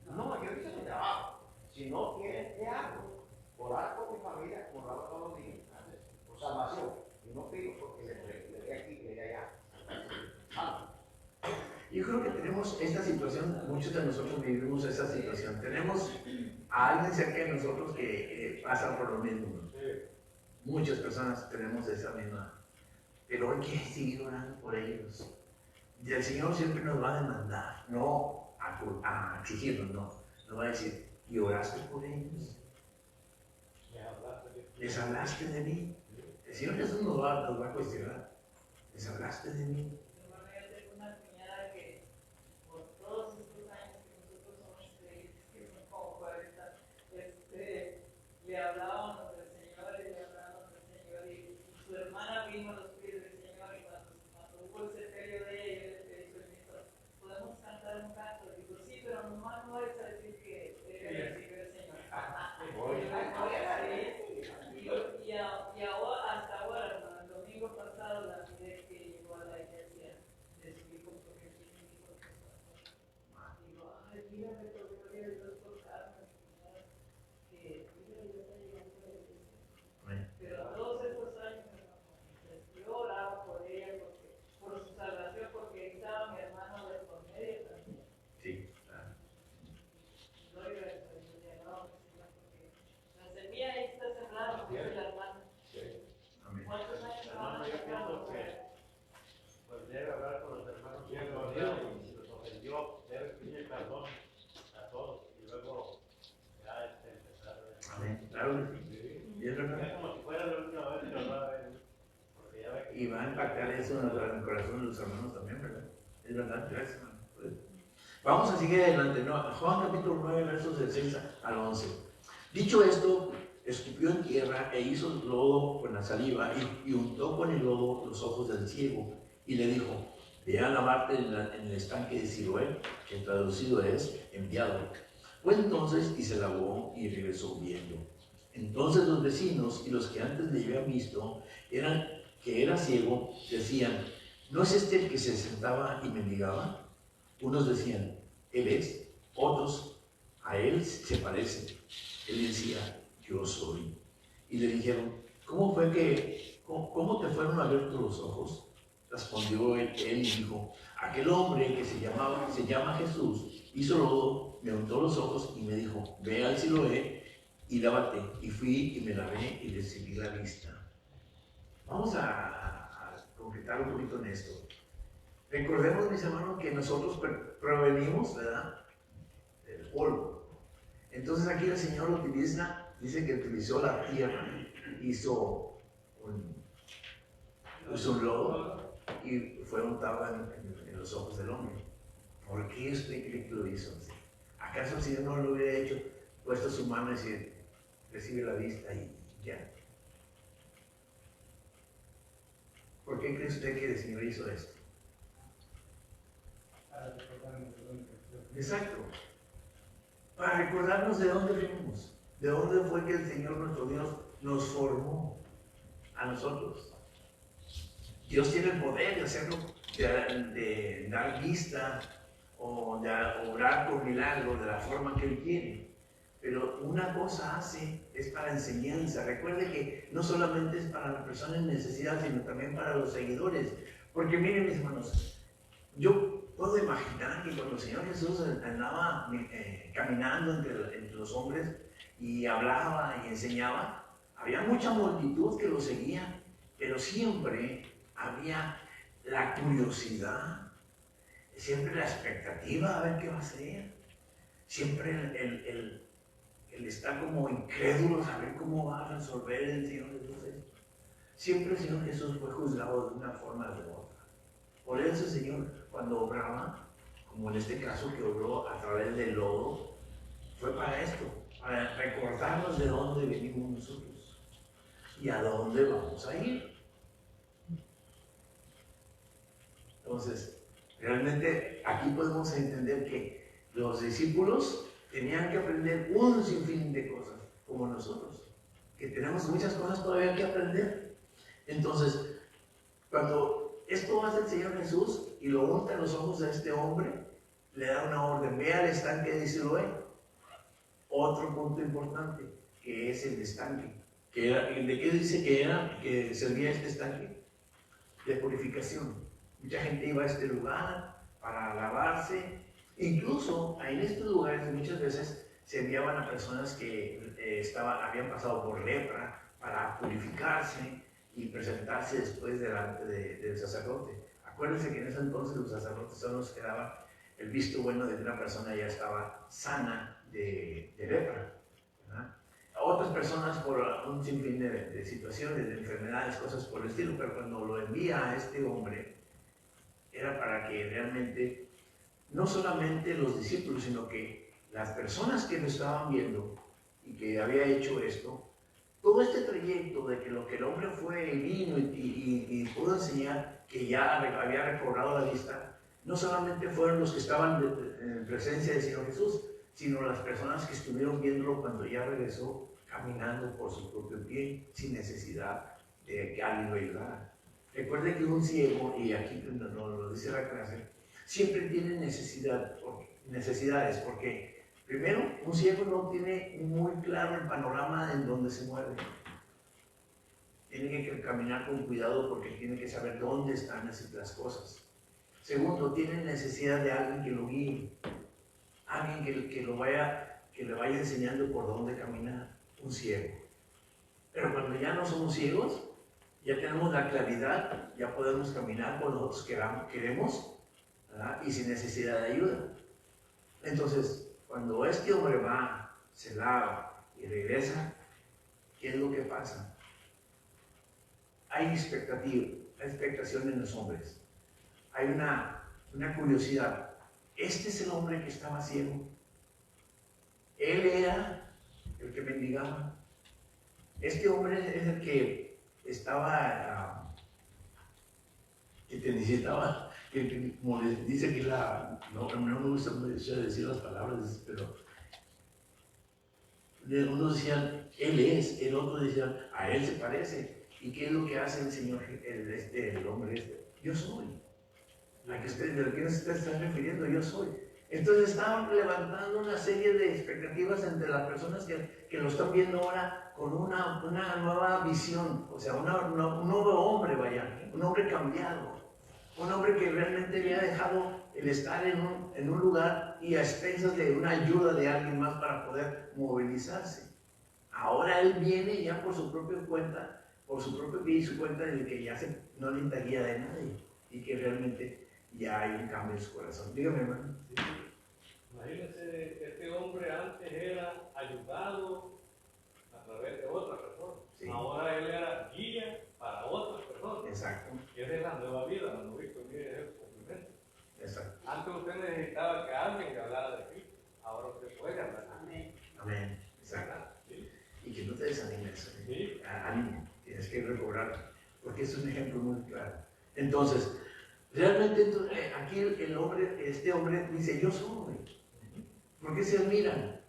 No, yo hice mi trabajo. Si no quieres, ¿qué hago? Orar por mi familia, como lo hago todos los días, por salvación. Y no pido porque le dé aquí y le dé allá. Yo creo que tenemos esta situación, muchos de nosotros vivimos esa situación. Tenemos a alguien cerca de nosotros que pasa por lo mismo. Muchas personas tenemos esa misma. Pero hay que seguir orando por ellos. Y el Señor siempre nos va a demandar, no a exigirnos, no. Nos va a decir, ¿y oraste por ellos? ¿Les hablaste de mí? El Señor Jesús nos va a cuestionar. ¿Les hablaste de mí? Hermano, yo tengo una cuñada que por todos estos años que nosotros somos creyentes, que son como 40, le hablábamos del Señor y le hablábamos del Señor y su hermana vino a los pies del Señor y cuando hubo el sepelio de ella, yo le pedí permiso, ¿podemos cantar un canto? Digo, sí, pero nomás no vais a decir que recibió el Señor. Y ahora, hasta ahora, hermano, el domingo pasado la miré que llegó a la iglesia de su hijo porque tiene un hijo que es pastor. Digo, ay, mírame, por gloria de Dios por Carmen, que mira, yo está llegando a la iglesia. Pero todos estos años, yo oraba por ella, por su salvación, porque estaba mi hermano de por medio también. Sí, claro. Doy gracias a Dios, ya no, porque la semilla ahí está sembrada, dice la hermana. Amén. ¿Cuántos años Hermano, yo pienso que pues debe hablar con los hermanos bien rodeados y si los ofendió, debe pedir perdón a todos y luego ya empezar a... Amén. Claro que sí. Y es verdad. Es como si fuera la última vez que lo va a ver, porque ya ve que... Y va a impactar eso en el corazón de los hermanos también, ¿verdad? Es verdad, gracias, hermano. Vamos a seguir adelante. No, Juan capítulo 9, versos del 6 al 11. Dicho esto, escupió en tierra e hizo lodo con la saliva y untó con el lodo los ojos del ciego y le dijo, ve a lavarte en el estanque de Siloé, que traducido es enviado. Fue entonces y se lavó y regresó viendo. Entonces los vecinos y los que antes le habían visto que era ciego, decían, ¿no es este el que se sentaba y mendigaba? Unos decían, él es, otros, a él se parece. Él decía, yo soy. Y le dijeron, ¿cómo te fueron abiertos los ojos? Respondió él y dijo, aquel hombre que se llama Jesús, hizo lodo, me untó los ojos y me dijo, ve al Siloé y lávate. Y fui y me lavé y recibí la vista. Vamos a concretar un poquito en esto. Recordemos, mis hermanos, que nosotros provenimos, ¿verdad?, del polvo. Entonces aquí el Señor dice que utilizó la tierra, hizo un lodo y fue untado en los ojos del hombre. ¿Por qué usted cree que lo hizo así? ¿Acaso si no lo hubiera hecho, puesto su mano y decir, recibe la vista y ya? ¿Por qué cree usted que el Señor hizo esto? Exacto. Para recordarnos de dónde venimos, de dónde fue que el Señor nuestro Dios nos formó a nosotros. Dios tiene el poder de hacerlo, de dar vista o de obrar por milagro de la forma que Él quiere. pero una cosa hace, es para enseñanza. Recuerde que no solamente es para la persona en necesidad, sino también para los seguidores. Porque miren, mis hermanos, yo puedo imaginar que cuando el Señor Jesús andaba caminando entre los hombres y hablaba y enseñaba, había mucha multitud que lo seguía, pero siempre había la curiosidad, siempre la expectativa a ver qué va a hacer, siempre el estar como incrédulo, saber cómo va a resolver el Señor Jesús esto. Siempre el Señor Jesús fue juzgado de una forma o de otra. Por eso el Señor, cuando obraba, como en este caso que obró a través del lodo, fue para esto, para recordarnos de dónde venimos nosotros y a dónde vamos a ir. Entonces, realmente aquí podemos entender que los discípulos tenían que aprender un sinfín de cosas, como nosotros, que tenemos muchas cosas todavía que aprender. Entonces, cuando esto hace el Señor Jesús y lo unta en los ojos de este hombre, le da una orden: ve al estanque de Siloé. Otro punto importante, que es el estanque. ¿De qué dice que servía este estanque? De purificación. Mucha gente iba a este lugar para lavarse. Incluso en estos lugares muchas veces se enviaban a personas que habían pasado por lepra para purificarse y presentarse después delante del sacerdote. Acuérdense que en ese entonces los sacerdotes son los que daban el visto bueno de que una persona ya estaba sana de lepra, ¿verdad? Otras personas por un sinfín de situaciones, de enfermedades, cosas por el estilo, pero cuando lo envía a este hombre, era para que realmente, no solamente los discípulos, sino que las personas que lo estaban viendo y que había hecho esto, todo este trayecto de que lo que el hombre fue y vino y pudo enseñar que ya había recobrado la vista, no solamente fueron los que estaban en presencia del Señor Jesús, sino las personas que estuvieron viéndolo cuando ya regresó caminando por su propio pie, sin necesidad de que alguien lo ayudara. Recuerde que un ciego, y aquí nos lo dice la clase, siempre tiene necesidades, porque primero, un ciego no tiene muy claro el panorama en donde se mueve. Tiene que caminar con cuidado porque tiene que saber dónde están las cosas. Segundo, tiene necesidad de alguien que lo guíe, alguien que le vaya enseñando por dónde caminar, un ciego. Pero cuando ya no somos ciegos, ya tenemos la claridad, ya podemos caminar por nosotros queremos, ¿verdad? Y sin necesidad de ayuda. Entonces, cuando este hombre va, se lava y regresa, ¿qué es lo que pasa? Hay expectación en los hombres. Hay una curiosidad. Este es el hombre que estaba ciego. Él era el que mendigaba. Este hombre es el que estaba, que te necesitaba, como les dice que no me gusta decir las palabras, pero unos decían, él es, el otro decía, a él se parece. ¿Y qué es lo que hace el Señor, el hombre este? Yo soy. ¿De lo que usted se está refiriendo? Yo soy. Entonces estaban levantando una serie de expectativas entre las personas que lo están viendo ahora con una nueva visión, o sea, un nuevo hombre, vaya, un hombre cambiado, un hombre que realmente había dejado el estar en un lugar y a expensas de una ayuda de alguien más para poder movilizarse. Ahora él viene ya por su propia cuenta, por su propio pie y su cuenta de que ya no necesitaría de nadie y que realmente ya hay un cambio en su corazón. Dígame, hermano. Sí. Imagínense, este hombre antes era ayudado a través de otra persona. Sí. Ahora él era guía para otras personas. Exacto. Y esa es la nueva vida, la nueva historia es el cumplimiento. Exacto. Antes usted necesitaba que alguien le hablara de Cristo. Ahora usted puede hablar. Amén. Amén. Exacto. ¿Sí? Y que no te desanimes. Sí. Ánimo. Tienes que recobrar. Porque es un ejemplo muy claro. Entonces, realmente aquí este hombre dice, yo soy. ¿Por qué se admiran?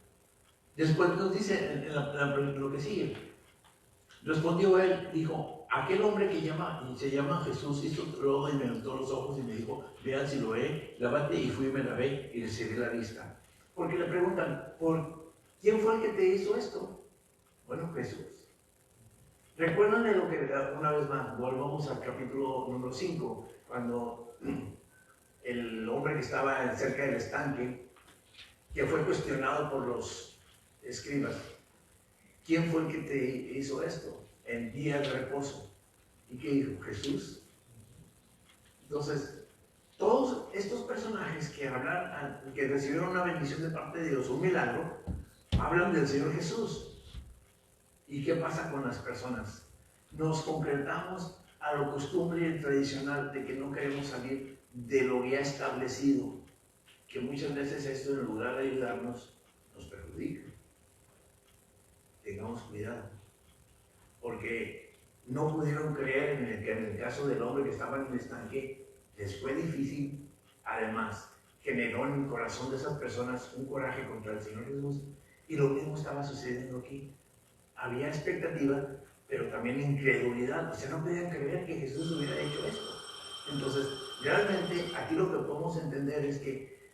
Después nos dice en lo que sigue. Respondió él, dijo, aquel hombre que se llama Jesús hizo lodo y me untó los ojos y me dijo, vean si lo he, lávate, y fui y me lavé y recibí la vista. Porque le preguntan, ¿por ¿Quién fue el que te hizo esto? Bueno, Jesús. Recuerdan de lo que, una vez más, volvamos al capítulo número 5, cuando el hombre que estaba cerca del estanque, que fue cuestionado por los escribas, ¿quién fue el que te hizo esto en día de reposo? ¿Y qué dijo? Jesús. Entonces, todos estos personajes que hablan, que recibieron una bendición de parte de Dios, un milagro, hablan del Señor Jesús. ¿Y qué pasa con las personas? Nos concretamos a lo costumbre y tradicional de que no queremos salir de lo ya establecido, que muchas veces esto, en lugar de ayudarnos, nos perjudica. Tengamos cuidado, porque no pudieron creer en que en el caso del hombre que estaba en el estanque les fue difícil. Además, generó en el corazón de esas personas un coraje contra el Señor Jesús, y lo mismo estaba sucediendo aquí. Había expectativa, pero también incredulidad. O sea, no podían creer que Jesús hubiera hecho esto. Entonces, realmente aquí lo que podemos entender es que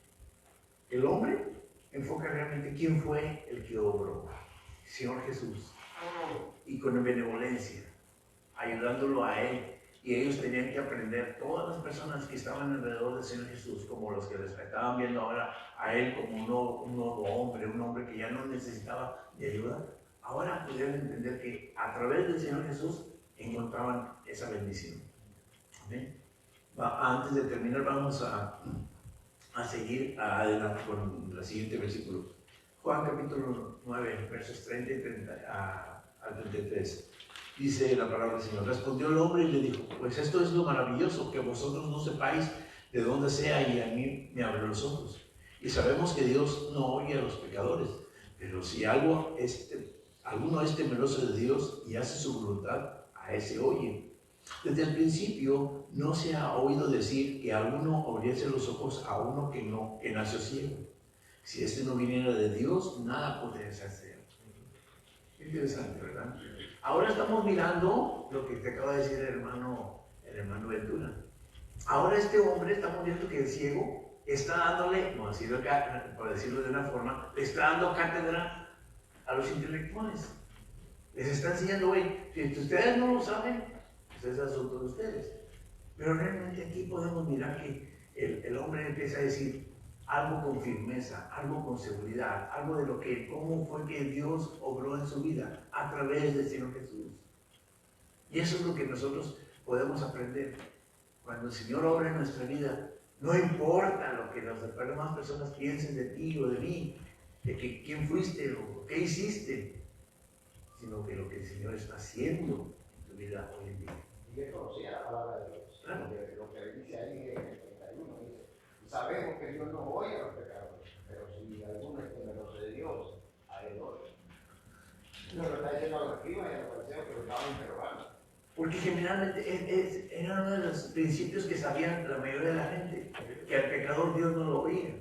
el hombre enfoca realmente quién fue el que obró. Señor Jesús. Y con benevolencia, ayudándolo a él. Y ellos tenían que aprender, todas las personas que estaban alrededor del Señor Jesús, como los que les estaban viendo ahora a él como un nuevo hombre, un hombre que ya no necesitaba de ayuda, ahora pudieron entender que a través del Señor Jesús encontraban esa bendición. ¿Amén? Antes de terminar, vamos a seguir adelante con el siguiente versículo. Juan capítulo 9, versos 30 y 30 al 33. Dice la palabra del Señor. Respondió el hombre y le dijo: pues esto es lo maravilloso, que vosotros no sepáis de dónde sea, y a mí me abrió los ojos. Y sabemos que Dios no oye a los pecadores, pero si alguno es temeroso de Dios y hace su voluntad, a ese oye. Desde el principio no se ha oído decir que alguno abriese los ojos a uno que nació ciego. Si este no viniera de Dios, nada podría hacer. Interesante, ¿verdad? Ahora estamos mirando lo que te acaba de decir el hermano Ventura. Ahora este hombre, estamos viendo que el ciego está dándole, por decirlo de una forma, le está dando cátedra a los intelectuales. Les está enseñando: oye, si ustedes no lo saben, pues es asunto de ustedes. Pero realmente aquí podemos mirar que el hombre empieza a decir algo con firmeza, algo con seguridad, algo de cómo fue que Dios obró en su vida a través del Señor Jesús. Y eso es lo que nosotros podemos aprender. Cuando el Señor obra en nuestra vida, no importa lo que las demás personas piensen de ti o de mí, de que quién fuiste o qué hiciste, sino que lo que el Señor está haciendo en tu vida hoy en día. Y él conocía la palabra de Dios. Claro. Lo que dice ahí en el 31 dice: sabemos que Dios no oye a los pecadores, pero si alguno es temeroso de Dios, a él oye. No lo está diciendo a los escribas y a los fariseos que lo estaban interrogando. Porque generalmente era uno de los principios que sabían la mayoría de la gente, que al pecador Dios no lo oía.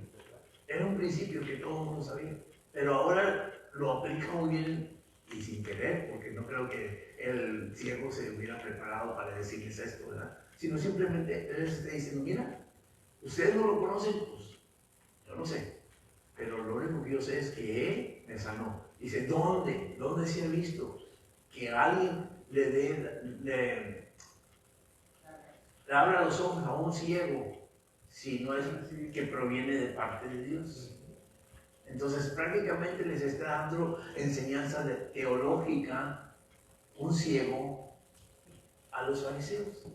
Era un principio que todo el mundo sabía, pero ahora lo aplica muy bien y sin querer, porque no creo que el ciego se hubiera preparado para decirles esto, ¿verdad? Sino simplemente él les está diciendo: mira, ustedes no lo conocen, pues yo no sé, pero lo único que yo sé es que él me sanó. Dice: ¿dónde? ¿Dónde se ha visto que alguien le abra los ojos a un ciego si no es que proviene de parte de Dios? Entonces prácticamente les está dando enseñanza teológica un ciego a los fariseos.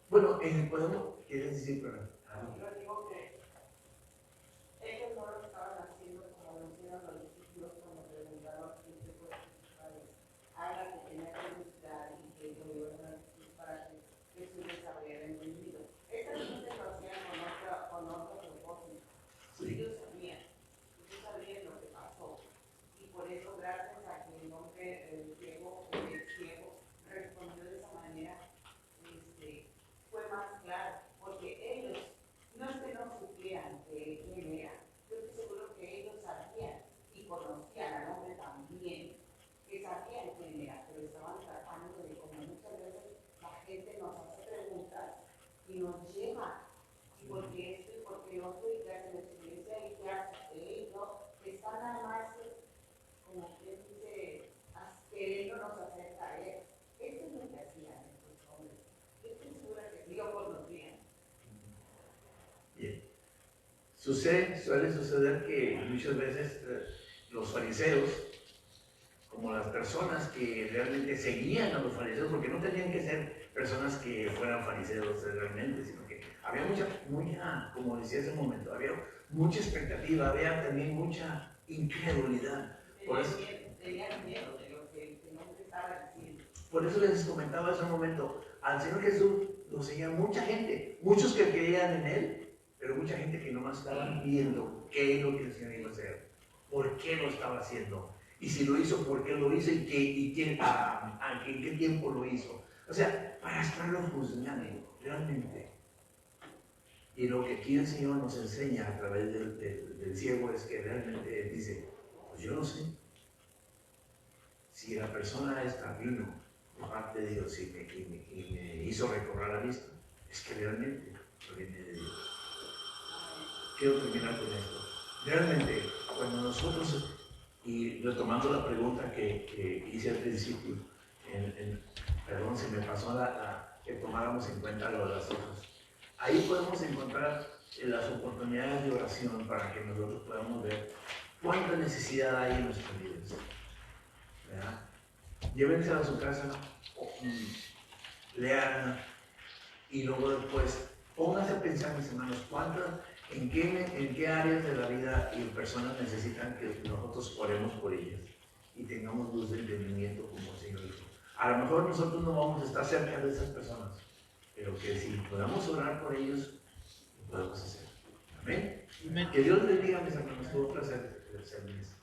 Bueno, ¿quieres decir? Yo digo que ellos no lo estaban haciendo como lo hicieron los discípulos cuando preguntaron quién se fue a sus padres. Haga que tenía que buscar y que lo llevaron a sus padres, Jesús les habría entendido. Esta gente lo hacían con otro propósito. Ellos sabían lo que pasó. Y por eso, gracias a que el hombre ciego respondió de esa manera, fue más claro, porque ellos no es que no supieran quién era. Yo estoy seguro que ellos sabían y conocían al hombre también, que sabían quién era, pero estaban tratando de, como muchas veces la gente nos hace preguntas y nos lleva, y porque esto y porque otro, y que hacen experiencia y que hacen, no, están nada más Suele suceder que muchas veces los fariseos, como las personas que realmente seguían a los fariseos, porque no tenían que ser personas que fueran fariseos realmente, sino que había mucha, como decía hace un momento, había mucha expectativa, había también mucha incredulidad. Tenían miedo de lo que el hombre estaba diciendo. Por eso les comentaba hace un momento, al Señor Jesús lo seguía mucha gente, muchos que creían en Él, pero mucha gente que nomás estaban viendo qué es lo que el Señor iba a hacer, por qué lo estaba haciendo, y si lo hizo, por qué lo hizo, y en qué tiempo lo hizo. O sea, para estarlo juzgando, realmente. Y lo que aquí el Señor nos enseña a través del ciego es que realmente Él dice, pues yo no sé. Si la persona esta vino de parte de Dios y me hizo recobrar la vista, es que realmente proviene de Dios. Quiero terminar con esto. Realmente, cuando nosotros, y retomando la pregunta que hice al principio, perdón, se me pasó que tomáramos en cuenta lo de las hojas. Ahí podemos encontrar las oportunidades de oración para que nosotros podamos ver cuánta necesidad hay en nuestras vidas. ¿Verdad? Llévensela a su casa, leanla y luego después pónganse a pensar, mis hermanos, en qué áreas de la vida y personas necesitan que nosotros oremos por ellas y tengamos luz de entendimiento como el Señor dijo. A lo mejor nosotros no vamos a estar cerca de esas personas, pero que si podamos orar por ellos, lo podemos hacer. Amén. Que Dios les bendiga, mis hermanos. Fue un placer servirles.